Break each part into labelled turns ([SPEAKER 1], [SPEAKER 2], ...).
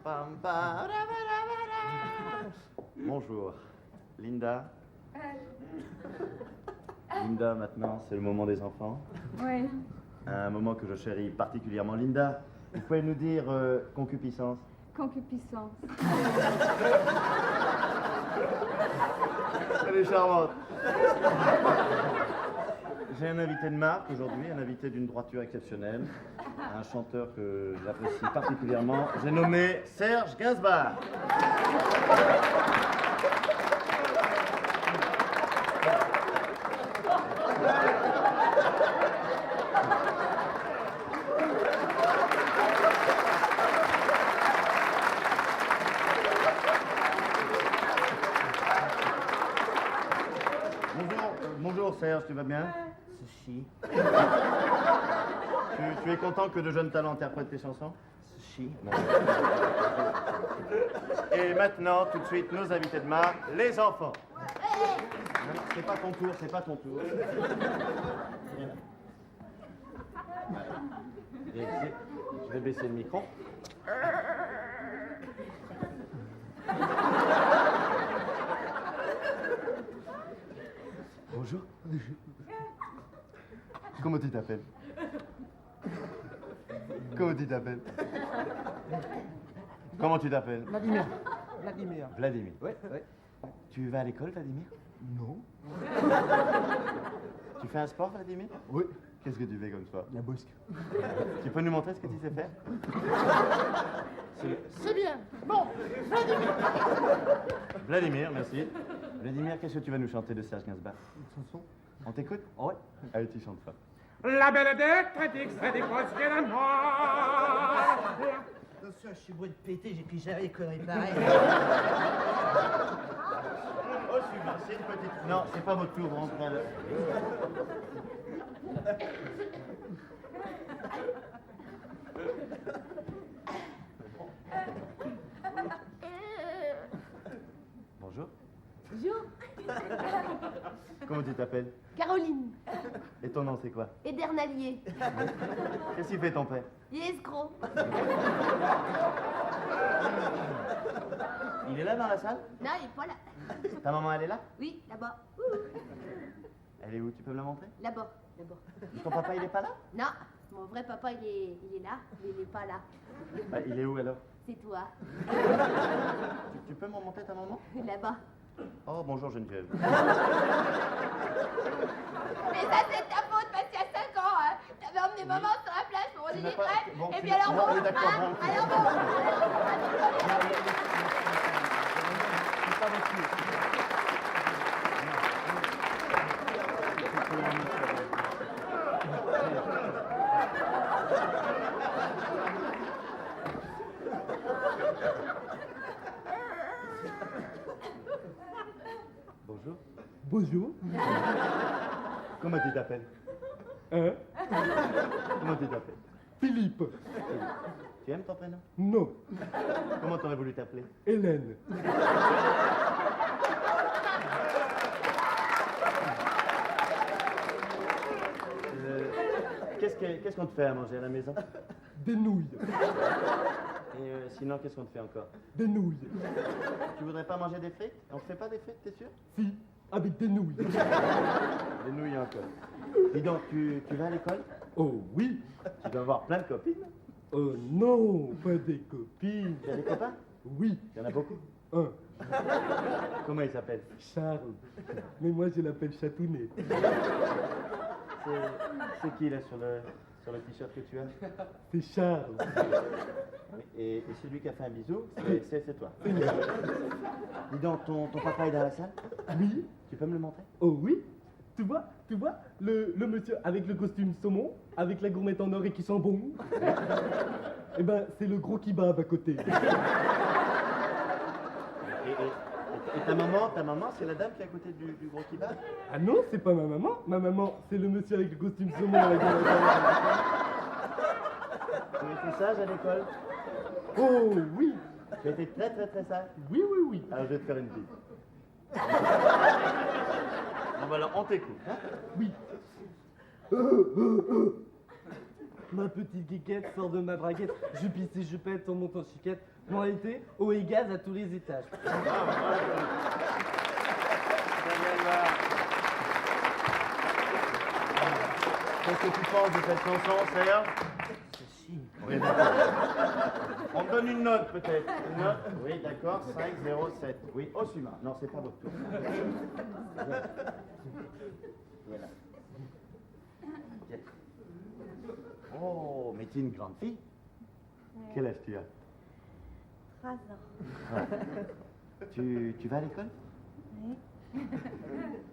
[SPEAKER 1] pam, pam. Bonjour, Linda. Linda, maintenant, c'est le moment des enfants.
[SPEAKER 2] Oui.
[SPEAKER 1] Un moment que je chéris particulièrement. Linda, vous pouvez nous dire concupiscence?
[SPEAKER 2] Concupiscence.
[SPEAKER 1] Elle est charmante. J'ai un invité de marque aujourd'hui, un invité d'une droiture exceptionnelle, un chanteur que j'apprécie particulièrement. J'ai nommé Serge Gainsbourg. Bonjour Serge, tu vas bien?
[SPEAKER 3] Sushi.
[SPEAKER 1] Tu es content que de jeunes talents interprètent tes chansons?
[SPEAKER 3] Sushi.
[SPEAKER 1] Bon. Et maintenant, tout de suite, nos invités de marque, les enfants. Non, c'est pas ton tour, c'est pas ton tour. Viens là. Viens ici. Je vais baisser le micro. Bonjour. Comment tu t'appelles? Comment tu t'appelles? Comment tu t'appelles?
[SPEAKER 3] Vladimir. Vladimir.
[SPEAKER 1] Vladimir.
[SPEAKER 3] Oui, oui.
[SPEAKER 1] Tu vas à l'école, Vladimir?
[SPEAKER 3] Non.
[SPEAKER 1] Tu fais un sport, Vladimir?
[SPEAKER 3] Oui.
[SPEAKER 1] Qu'est-ce que tu fais comme sport?
[SPEAKER 3] La bosque.
[SPEAKER 1] Tu peux nous montrer ce que tu sais faire?
[SPEAKER 3] C'est bien. Bon, Vladimir.
[SPEAKER 1] Vladimir, merci. Vladimir, qu'est-ce que tu vas nous chanter de Serge Gainsbourg?
[SPEAKER 3] Une chanson?
[SPEAKER 1] On t'écoute?
[SPEAKER 3] Oui.
[SPEAKER 1] Allez, tu chantes pas.
[SPEAKER 4] La bénédicte serait des grosses que la mort.
[SPEAKER 3] Attention, je suis bruit de péter, j'ai pris jamais les conneries pareilles.
[SPEAKER 1] Oh, suivant, c'est une petite... Non, c'est pas votre tour, rentrez là. Bonjour.
[SPEAKER 5] Bonjour.
[SPEAKER 1] Comment tu t'appelles?
[SPEAKER 5] Caroline.
[SPEAKER 1] Et ton nom, c'est quoi?
[SPEAKER 5] Edernalier.
[SPEAKER 1] Qu'est-ce qu'il fait ton père?
[SPEAKER 5] Il est escroc.
[SPEAKER 1] Il est là dans la salle?
[SPEAKER 5] Non, il est pas là.
[SPEAKER 1] Ta maman, elle est là?
[SPEAKER 5] Oui, là-bas.
[SPEAKER 1] Elle est où? Tu peux me la montrer?
[SPEAKER 5] Là-bas. Là-bas.
[SPEAKER 1] Et ton papa, il est pas là?
[SPEAKER 5] Non, mon vrai papa, il est là, mais il n'est pas là.
[SPEAKER 1] Bah, il est où alors?
[SPEAKER 5] C'est toi.
[SPEAKER 1] Tu peux me remonter ta maman?
[SPEAKER 5] Là-bas.
[SPEAKER 1] Oh, bonjour Geneviève.
[SPEAKER 5] Mais ça, c'est ta faute, parce qu'il y a 5 ans, hein. T'avais emmené maman sur la plage pour manger
[SPEAKER 1] n'as
[SPEAKER 5] des
[SPEAKER 1] pas-
[SPEAKER 5] crêpes.
[SPEAKER 1] bon,
[SPEAKER 5] Et
[SPEAKER 1] tu-
[SPEAKER 5] puis alors
[SPEAKER 1] bon,
[SPEAKER 5] bon,
[SPEAKER 1] oui, d'accord,
[SPEAKER 5] hein,
[SPEAKER 1] bon.
[SPEAKER 5] alors bon.
[SPEAKER 1] C'est pas votre tour. Bonjour.
[SPEAKER 4] Bonjour.
[SPEAKER 1] Comment tu t'appelles?
[SPEAKER 4] Hein?
[SPEAKER 1] Comment tu t'appelles?
[SPEAKER 4] Philippe.
[SPEAKER 1] Tu aimes ton prénom?
[SPEAKER 4] Non.
[SPEAKER 1] Comment t'aurais voulu t'appeler?
[SPEAKER 4] Hélène.
[SPEAKER 1] Qu'est-ce qu'on te fait à manger à la maison?
[SPEAKER 4] Des nouilles.
[SPEAKER 1] Et sinon, qu'est-ce qu'on te fait encore?
[SPEAKER 4] Des nouilles.
[SPEAKER 1] Tu voudrais pas manger des frites? On te fait pas des frites, t'es sûr?
[SPEAKER 4] Si, avec des nouilles.
[SPEAKER 1] Des nouilles encore. Dis donc, tu vas à l'école?
[SPEAKER 4] Oh oui.
[SPEAKER 1] Tu dois avoir plein de copines.
[SPEAKER 4] Oh non, pas des copines.
[SPEAKER 1] Tu as des copains?
[SPEAKER 4] Oui,
[SPEAKER 1] Il y en a beaucoup.
[SPEAKER 4] un.
[SPEAKER 1] Comment ils s'appellent?
[SPEAKER 4] Charles. Mais moi, je l'appelle Chatounet.
[SPEAKER 1] C'est qui là sur le t-shirt que tu as?
[SPEAKER 4] C'est Charles.
[SPEAKER 1] Et celui qui a fait un bisou, c'est toi. Dis donc, ton papa est dans la salle?
[SPEAKER 4] Oui.
[SPEAKER 1] Tu peux me le montrer?
[SPEAKER 4] Oh oui. Tu vois, le monsieur avec le costume saumon, avec la gourmette en or et qui sent bon. Eh ben, c'est le gros qui bave à côté.
[SPEAKER 1] Et ta maman, c'est la dame qui est à côté du gros kebab?
[SPEAKER 4] Ah non, c'est pas ma maman. Ma maman, c'est le monsieur avec le costume saumon et la gourmette en or.
[SPEAKER 1] Tu étais sage à l'école?
[SPEAKER 4] Oh oui.
[SPEAKER 1] Tu as été très très très sage?
[SPEAKER 4] Oui, oui, oui.
[SPEAKER 1] Alors je vais te faire une bise. Bon, bah alors on t'écoute. Hein?
[SPEAKER 4] Oui. ma petite geekette sort de ma braguette, je pisse et je pète en montant chiquette. Moi été, eau et gaz à tous les étages.
[SPEAKER 1] Qu'est-ce que tu penses de cette chanson, Serge? Oui, d'accord. On te donne une note, peut-être. Une note? Oui, d'accord. 5, 0, 7. Oui, Osuma. Non, c'est pas votre tour. Voilà. Tiens. Oh, mais tu es une grande fille. Quel âge tu as?
[SPEAKER 5] 3 ans.
[SPEAKER 1] Ouais. Tu vas à l'école?
[SPEAKER 5] Oui.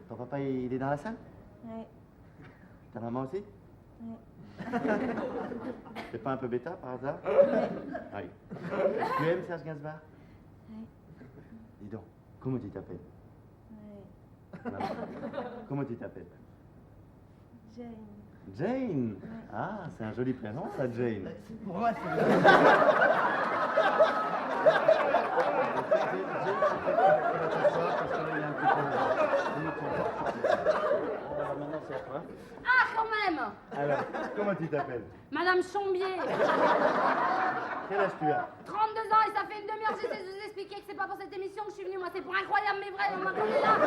[SPEAKER 1] Ton papa, il est dans la salle?
[SPEAKER 5] Oui.
[SPEAKER 1] Ta maman aussi?
[SPEAKER 5] Oui.
[SPEAKER 1] T'es pas un peu bêta par hasard?
[SPEAKER 5] Oui.
[SPEAKER 1] Oui. Tu aimes Serge Gainsbourg?
[SPEAKER 5] Oui.
[SPEAKER 1] Dis donc, comment tu t'appelles?
[SPEAKER 5] Oui.
[SPEAKER 1] Maman. Comment tu t'appelles?
[SPEAKER 5] Jane.
[SPEAKER 1] Jane. Ah, c'est un joli prénom, ça, Jane.
[SPEAKER 3] Pour moi, c'est...
[SPEAKER 1] Maintenant, c'est à toi.
[SPEAKER 2] Ah, quand même!
[SPEAKER 1] Alors, comment tu t'appelles?
[SPEAKER 2] Madame Chombier,
[SPEAKER 1] Quel âge tu as?
[SPEAKER 2] 32 ans et ça fait une demi-heure que j'essaie de vous expliquer que c'est pas pour cette émission que je suis venue, moi c'est pour Incroyable mais vrai, on m'a connu là!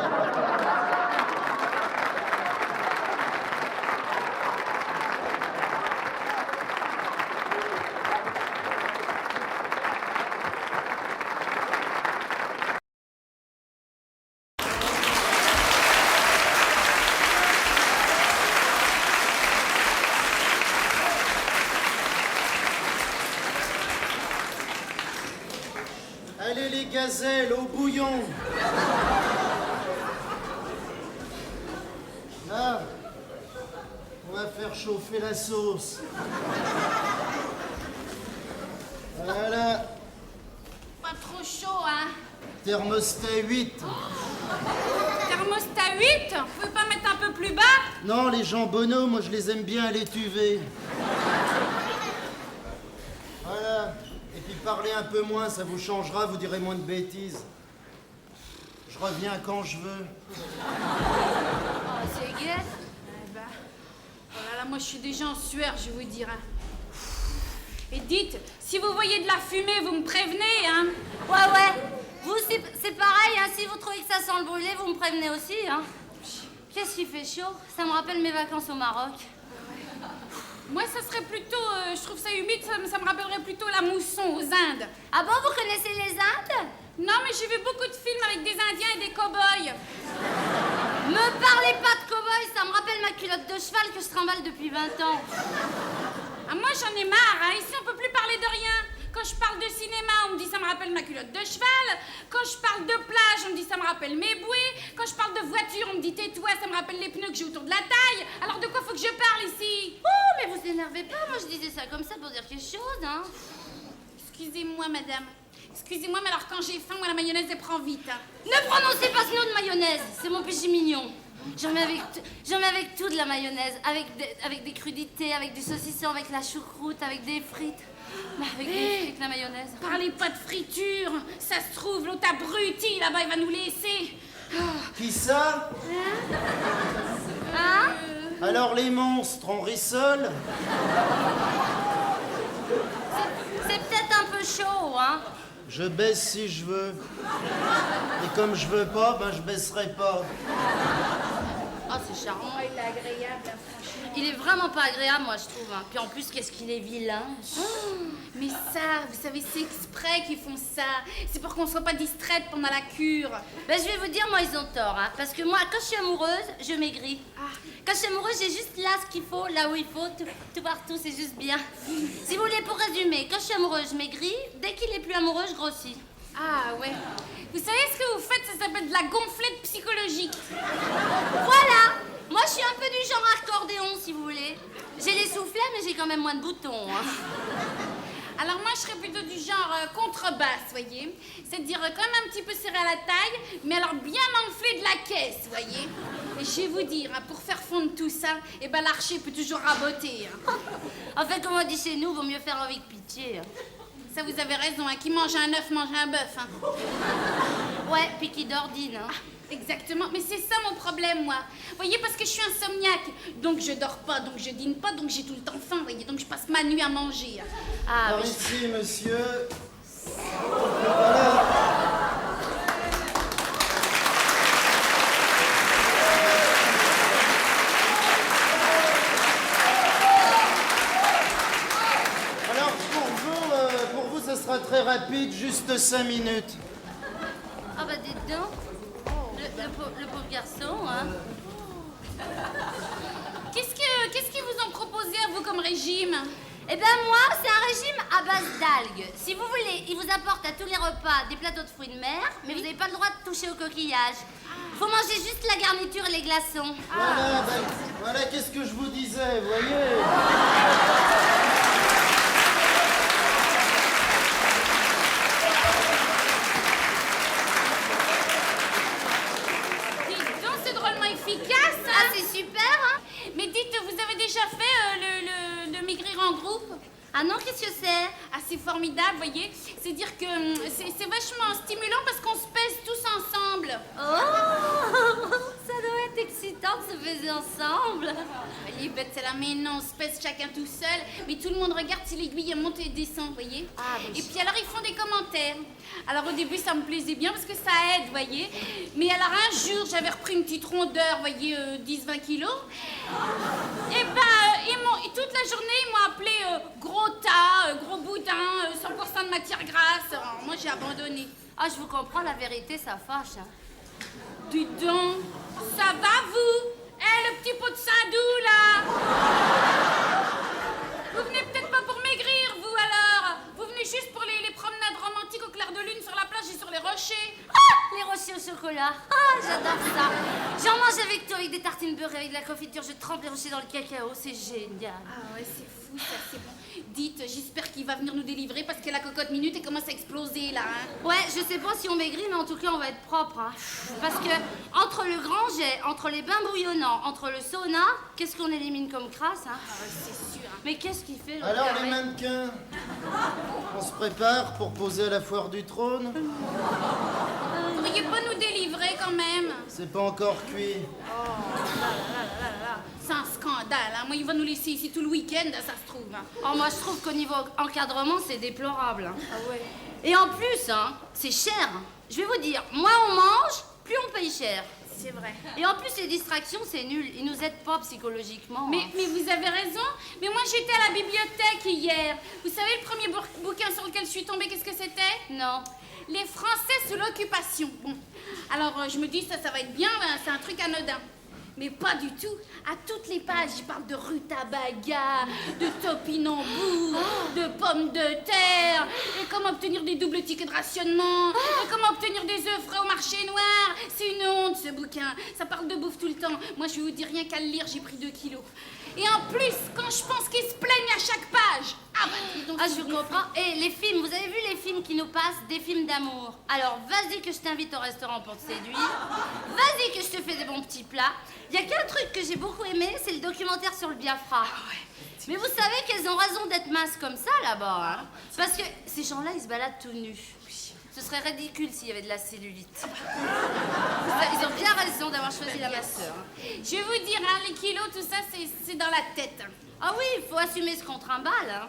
[SPEAKER 6] Allez les gazelles, au bouillon. Là, on va faire chauffer la sauce. Voilà,
[SPEAKER 2] Pas trop chaud, hein?
[SPEAKER 6] thermostat 8.
[SPEAKER 2] Thermostat 8? Vous pouvez pas mettre un peu plus bas?
[SPEAKER 6] Non, les jambonneaux, moi je les aime bien à l'étuvée. Voilà. Et puis parlez un peu moins, ça vous changera, vous direz moins de bêtises. Je reviens quand je veux.
[SPEAKER 2] Oh, c'est gai. Eh ben, oh là là, moi je suis déjà en sueur, je vais vous dire. Hein. Et dites, si vous voyez de la fumée, vous me prévenez, hein?
[SPEAKER 5] Ouais. Vous, c'est pareil, hein. Si vous trouvez que ça sent le brûlé, vous me prévenez aussi, hein. Qu'est-ce qu'il fait chaud? Ça me rappelle mes vacances au Maroc.
[SPEAKER 2] Moi, ça serait plutôt, je trouve ça humide, ça me rappellerait plutôt la mousson aux Indes.
[SPEAKER 5] Ah bon, vous connaissez les Indes?
[SPEAKER 2] Non, mais j'ai vu beaucoup de films avec des Indiens et des cow-boys.
[SPEAKER 5] Me parlez pas de cow-boy, ça me rappelle ma culotte de cheval que je trimballe depuis 20 ans.
[SPEAKER 2] Ah, moi, j'en ai marre, hein. Ici, on peut plus parler de rien. Quand je parle de cinéma, on me dit ça me rappelle ma culotte de cheval. Quand je parle de plage, on me dit ça me rappelle mes bouées. Quand je parle de voiture, on me dit tais-toi, ça me rappelle les pneus que j'ai autour de la taille. Alors de quoi faut que je parle ici?
[SPEAKER 5] Oh, mais vous énervez pas, moi je disais ça comme ça pour dire quelque chose, hein.
[SPEAKER 2] Excusez-moi, madame. Excusez-moi, mais alors quand j'ai faim, moi, la mayonnaise, elle prend vite. Hein.
[SPEAKER 5] Ne prononcez pas ce nom de mayonnaise, c'est mon péché mignon. J'en mets avec tout de la mayonnaise, avec des crudités, avec du saucisson, avec la choucroute, avec des frites. Bah, avec des frites, la mayonnaise.
[SPEAKER 2] Parlez pas de friture. Ça se trouve, l'autre abruti, là-bas, il va nous laisser.
[SPEAKER 6] Qui ça?
[SPEAKER 5] Hein?
[SPEAKER 6] Alors les monstres, on rissole?
[SPEAKER 5] C'est peut-être un peu chaud, hein.
[SPEAKER 6] Je baisse si je veux. Et comme je veux pas, ben je baisserai pas.
[SPEAKER 5] Oh, c'est charmant.
[SPEAKER 2] Il est agréable, là, franchement.
[SPEAKER 5] Il est vraiment pas agréable, moi, je trouve. Hein. Puis en plus, qu'est-ce qu'il est vilain.
[SPEAKER 2] Mais ça, vous savez, c'est exprès qu'ils font ça. C'est pour qu'on soit pas distraite pendant la cure.
[SPEAKER 5] Ben, je vais vous dire, moi, ils ont tort. Hein. Parce que moi, quand je suis amoureuse, je maigris.
[SPEAKER 2] Ah.
[SPEAKER 5] Quand je suis amoureuse, j'ai juste là ce qu'il faut, là où il faut, tout partout, c'est juste bien. Si vous voulez, pour résumer, quand je suis amoureuse, je maigris. Dès qu'il est plus amoureux, je grossis.
[SPEAKER 2] Ah ouais. Vous savez ce que vous faites? Ça s'appelle de la gonflette psychologique.
[SPEAKER 5] Voilà. Moi, je suis un peu du genre accordéon, si vous voulez. J'ai les soufflets, mais j'ai quand même moins de boutons. Hein.
[SPEAKER 2] Alors moi, je serais plutôt du genre contrebasse, voyez. C'est-à-dire quand même un petit peu serré à la taille, mais alors bien enflé de la caisse, voyez. Et je vais vous dire, hein, pour faire fondre tout ça, eh ben l'archer peut toujours raboter. Hein.
[SPEAKER 5] En fait, comme on dit chez nous, vaut mieux faire avec pitié. Hein.
[SPEAKER 2] Ça, vous avez raison, hein. Qui mange un œuf mange un bœuf. Hein.
[SPEAKER 5] Ouais, puis qui dordine. Hein.
[SPEAKER 2] Exactement, mais c'est ça mon problème, moi. Vous voyez, parce que je suis insomniaque, donc je dors pas, donc je dîne pas, donc j'ai tout le temps faim, vous voyez, donc je passe ma nuit à manger.
[SPEAKER 5] Ah,
[SPEAKER 6] Par
[SPEAKER 5] oui.
[SPEAKER 6] ici, monsieur. Voilà. Alors, pour vous, ça sera très rapide, juste 5 minutes.
[SPEAKER 5] Ah bah dites donc, le pauvre garçon, hein.
[SPEAKER 2] Qu'est-ce qu'ils vous ont proposé à vous comme régime?
[SPEAKER 5] Eh ben moi, c'est un régime à base d'algues. Si vous voulez, il vous apporte à tous les repas des plateaux de fruits de mer, mais vous n'avez pas le droit de toucher aux coquillages. Faut manger juste la garniture et les glaçons.
[SPEAKER 6] Voilà, voilà, qu'est-ce que je vous disais, vous voyez.
[SPEAKER 2] Dites donc, c'est drôlement efficace, hein?
[SPEAKER 5] Ah, c'est super, hein.
[SPEAKER 2] Mais dites, vous avez déjà fait le maigrir en groupe?
[SPEAKER 5] Ah non, qu'est-ce que c'est?
[SPEAKER 2] Ah, c'est formidable, voyez. C'est dire que c'est vachement stimulant parce qu'on se pèse tous ensemble.
[SPEAKER 5] Oh, ça doit être excitant de se baiser ensemble.
[SPEAKER 2] Elle est bête, c'est là, mais non, on se pèse chacun tout seul. Mais tout le monde regarde si l'aiguille monte et descend, vous voyez.
[SPEAKER 5] Ah, oui.
[SPEAKER 2] Et puis alors, ils font des commentaires. Alors au début, ça me plaisait bien parce que ça aide, vous voyez. Mais alors un jour, j'avais repris une petite rondeur, vous voyez, 10-20 kilos. Et toute la journée, ils m'ont appelé gros tas, gros boudin, 100% de matière grasse. Alors, moi, j'ai abandonné.
[SPEAKER 5] Ah, je vous comprends, la vérité, ça fâche, hein.
[SPEAKER 2] Dis donc, ça va vous? Le petit pot de Saint-Doux, là? Vous venez peut-être pas pour maigrir, vous, alors? Vous venez juste pour les promenades romantiques au clair de lune sur la plage et sur les rochers?
[SPEAKER 5] Ah, les rochers au chocolat. Ah, j'adore ça. J'en mange avec toi, avec des tartines beurrées, avec de la confiture. Je trempe les rochers dans le cacao, c'est génial.
[SPEAKER 2] Ah ouais, c'est fou, ça, c'est bon. Dites, j'espère qu'il va venir nous délivrer parce que la cocotte minute, elle commence à exploser, là, hein?
[SPEAKER 5] Ouais, je sais pas si on maigrit, mais en tout cas, on va être propre, hein. Parce que, entre le grand jet, entre les bains bouillonnants, entre le sauna, qu'est-ce qu'on élimine comme crasse, hein?
[SPEAKER 2] Ah ouais, c'est sûr, hein.
[SPEAKER 5] Mais qu'est-ce qu'il fait, le
[SPEAKER 6] Alors,
[SPEAKER 5] carré
[SPEAKER 6] les mannequins, on se prépare pour poser à la foire du trône?
[SPEAKER 2] Vous pourriez pas nous délivrer, quand même?
[SPEAKER 6] C'est pas encore cuit.
[SPEAKER 2] C'est un scandale, hein. Moi, il va nous laisser ici tout le week-end, ça se trouve, hein.
[SPEAKER 5] Oh, moi, je trouve qu'au niveau encadrement, c'est déplorable, hein.
[SPEAKER 2] Ah ouais.
[SPEAKER 5] Et en plus, hein, c'est cher. Je vais vous dire, moins on mange, plus on paye cher.
[SPEAKER 2] C'est vrai.
[SPEAKER 5] Et en plus, les distractions, c'est nul. Ils nous aident pas psychologiquement.
[SPEAKER 2] Mais
[SPEAKER 5] hein.
[SPEAKER 2] vous avez raison. Mais moi, j'étais à la bibliothèque hier. Vous savez, le premier bouquin sur lequel je suis tombée, qu'est-ce que c'était?
[SPEAKER 5] Non.
[SPEAKER 2] Les Français sous l'occupation. Bon. Alors, je me dis, ça va être bien, ben, c'est un truc anodin. Mais pas du tout. À toutes les pages, il parle de rutabaga, de topinambour, de pommes de terre, et comment obtenir des doubles tickets de rationnement, et comment obtenir des œufs frais au marché noir. C'est une honte, ce bouquin. Ça parle de bouffe tout le temps. Moi, je vous dis rien qu'à le lire, j'ai pris 2 kilos. Et en plus, quand je pense qu'ils se plaignent à chaque page. Ah bah, dis donc,
[SPEAKER 5] Ah,
[SPEAKER 2] c'est
[SPEAKER 5] je
[SPEAKER 2] bien
[SPEAKER 5] comprends. Et les films, vous avez vu les films qui nous passent, des films d'amour. Alors, vas-y que je t'invite au restaurant pour te séduire. Vas-y que je te fais des bons petits plats. Il y a qu'un truc que j'ai beaucoup aimé, c'est le documentaire sur le Biafra. Mais vous savez qu'elles ont raison d'être minces comme ça, là-bas, hein. Parce que ces gens-là, ils se baladent tout nus. Ce serait ridicule s'il y avait de la cellulite. Ils ont bien raison d'avoir choisi la masseur.
[SPEAKER 2] Je vais vous dire, hein, les kilos, tout ça, c'est dans la tête.
[SPEAKER 5] Ah oui, il faut assumer ce qu'on trimballe, hein.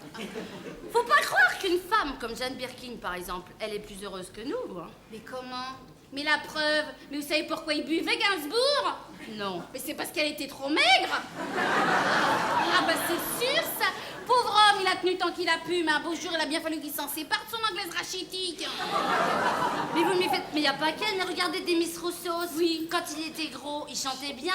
[SPEAKER 5] Faut pas croire qu'une femme comme Jeanne Birkin, par exemple, elle est plus heureuse que nous, hein.
[SPEAKER 2] Mais comment? Mais la preuve, mais vous savez pourquoi il buvait Gainsbourg?
[SPEAKER 5] Non.
[SPEAKER 2] Mais c'est parce qu'elle était trop maigre. Ah bah c'est sûr ça. Pauvre homme, il a tenu tant qu'il a pu, mais un beau jour, il a bien fallu qu'il s'en sépare de son anglaise rachitique.
[SPEAKER 5] Mais vous m'y faites... Mais y a pas qu'elle, mais regardez Demis Roussos.
[SPEAKER 2] Oui.
[SPEAKER 5] Quand il était gros, il chantait bien.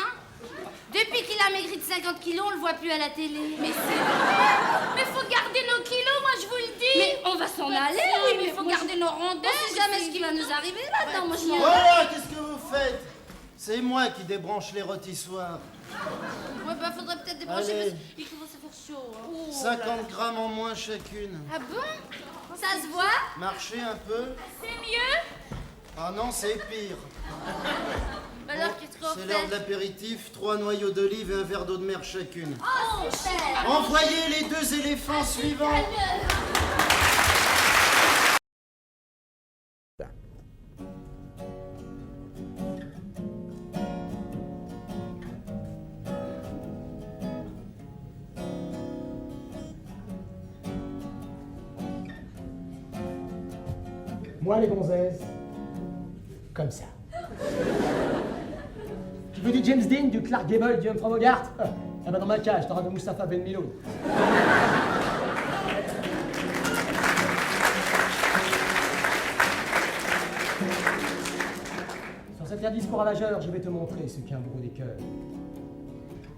[SPEAKER 5] Depuis qu'il a maigri de 50 kilos, on le voit plus à la télé.
[SPEAKER 2] Mais c'est vrai. Mais faut garder nos kilos, moi je vous le dis.
[SPEAKER 5] Mais on va s'en aller,
[SPEAKER 2] oui,
[SPEAKER 5] oui,
[SPEAKER 2] mais faut
[SPEAKER 5] moi,
[SPEAKER 2] garder nos rondeurs.
[SPEAKER 5] On sait jamais ce qui va nous arriver là-dedans, moi je m'en vais.
[SPEAKER 6] Voilà, qu'est-ce que vous faites? C'est moi qui débranche les rôtissoirs.
[SPEAKER 5] Ouais, bah faudrait peut-être débrancher
[SPEAKER 6] Allez.
[SPEAKER 5] parce qu'il commence à faire chaud. Hein.
[SPEAKER 2] Oh
[SPEAKER 6] 50 grammes en moins chacune.
[SPEAKER 2] Ah bon?
[SPEAKER 5] Ça se voit?
[SPEAKER 6] Marchez un peu.
[SPEAKER 2] C'est mieux?
[SPEAKER 6] Ah non, c'est pire.
[SPEAKER 5] Bah alors, qu'est-ce qu'on
[SPEAKER 6] C'est l'heure de
[SPEAKER 5] fait?
[SPEAKER 6] l'apéritif, 3 noyaux d'olive et un verre d'eau de mer chacune.
[SPEAKER 5] Oh, super!
[SPEAKER 6] Envoyez les 2 éléphants suivants.
[SPEAKER 7] Moi, les gonzesses, comme ça. Tu veux du James Dean, du Clark Gable, du Humphrey Bogart? Ah bah dans ma cage, t'auras de Moustapha Ben Milo. Sur cet air discours ravageur, je vais te montrer ce qu'est un bourreau des cœurs.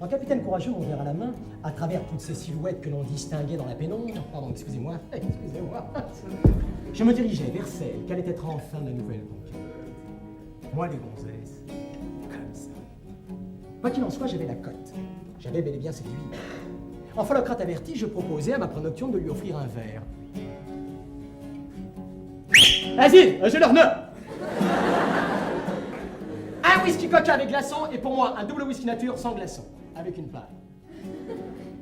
[SPEAKER 7] Un capitaine courageux, mon verre à la main, à travers toutes ces silhouettes que l'on distinguait dans la pénombre, pardon, excusez-moi, je me dirigeais vers celle qu'allait être enfin ma nouvelle conquête. Moi, les gonzesses, comme ça. Quoi qu'il en soit, j'avais la cote. J'avais bel et bien séduit. En folocrate averti, je proposais à ma nocturne de lui offrir un verre. Vas-y, je leur meurs. Un whisky coca avec glaçon et pour moi, un double whisky nature sans glaçon, avec une paille.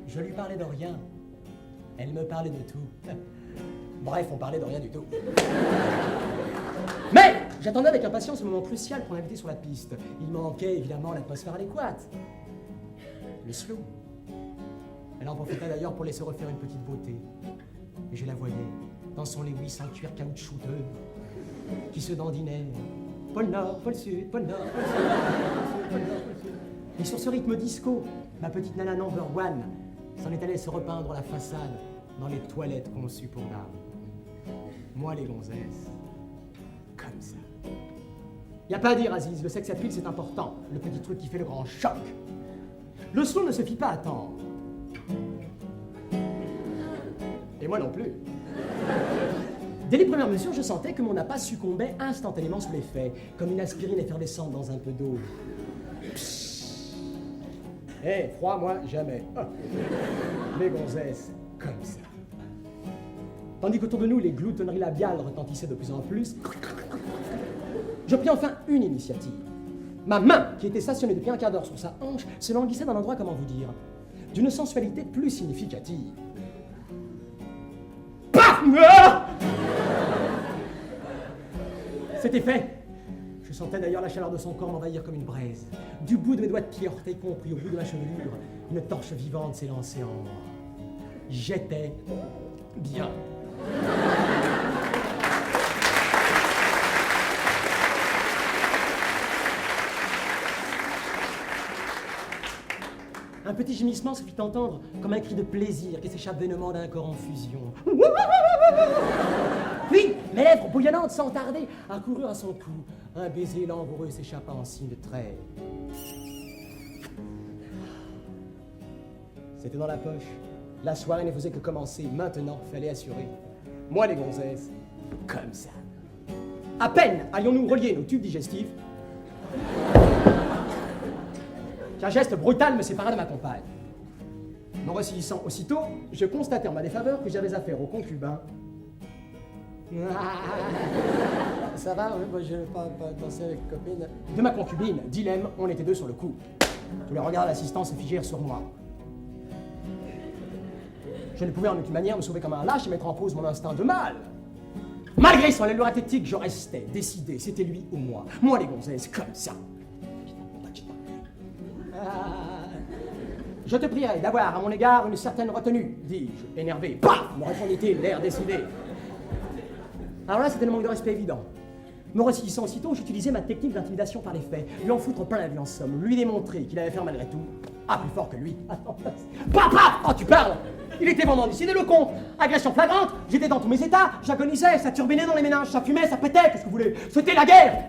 [SPEAKER 7] Je lui parlais de rien. Elle me parlait de tout. Bref, on parlait de rien du tout. Mais j'attendais avec impatience ce moment crucial pour l'inviter sur la piste. Il manquait évidemment l'atmosphère adéquate. Le slow. Elle en profitait d'ailleurs pour laisser refaire une petite beauté. Et je la voyais dans son Lewis en cuir caoutchouteux, qui se dandinait. Pôle Nord, pôle Sud, pôle Nord, pôle Sud, pôle Nord, pôle Sud. Et sur ce rythme disco, ma petite nana number one s'en est allée se repeindre la façade dans les toilettes conçues pour dames. Moi, les gonzesses, comme ça. Y a pas à dire, Aziz, le sex appeal, c'est important. Le petit truc qui fait le grand choc. Le slow ne se fit pas attendre. Et moi non plus. Dès les premières mesures, je sentais que mon appât succombait instantanément sous l'effet, comme une aspirine effervescente dans un peu d'eau. Eh, froid, moi, jamais. Oh. Les gonzesses, comme ça. Tandis qu'autour de nous, les gloutonneries labiales retentissaient de plus en plus, je pris enfin une initiative. Ma main, qui était stationnée depuis un quart d'heure sur sa hanche, se languissait dans un endroit, comment vous dire, d'une sensualité plus significative. Paf! C'était fait. Je sentais d'ailleurs la chaleur de son corps m'envahir comme une braise. Du bout de mes doigts de pied, orteils compris, au bout de ma chevelure, une torche vivante s'est lancée en moi. J'étais bien. Un petit gémissement se fit entendre comme un cri de plaisir qui s'échappe vainement d'un corps en fusion. Puis, mes lèvres bouillonnantes sans tarder accoururent à son cou. Un baiser langoureux s'échappa en signe de trêve. C'était dans la poche. La soirée ne faisait que commencer. Maintenant, fallait assurer. Moi, les gonzesses, comme ça. À peine allions-nous relier nos tubes digestifs qu'un geste brutal me sépara de ma compagne. Me ressaisissant aussitôt, je constatai en ma défaveur que j'avais affaire au concubin. Ça va, oui, moi je vais pas danser avec une copine. De ma concubine, dilemme, on était deux sur le coup. Tous les regards d'assistants se figèrent sur moi. Je ne pouvais en aucune manière me sauver comme un lâche et mettre en pause mon instinct de mâle. Malgré son allure athlétique, je restais décidé, c'était lui ou moi. Moi les gonzesses, comme ça. Je te prierai d'avoir à mon égard une certaine retenue, dis-je, énervé. Paf, me répondit-il, l'air décidé. Alors là, c'était le manque de respect évident. Me ressaisissant aussitôt, j'utilisais ma technique d'intimidation par les faits, lui en foutre plein la vue en somme, lui démontrer qu'il avait fait malgré tout. Ah, plus fort que lui. Papa! Oh, tu parles! Il était vraiment décidé, le con! Agression flagrante, j'étais dans tous mes états, j'agonisais, ça turbinait dans les méninges, ça fumait, ça pétait, qu'est-ce que vous voulez? C'était la guerre!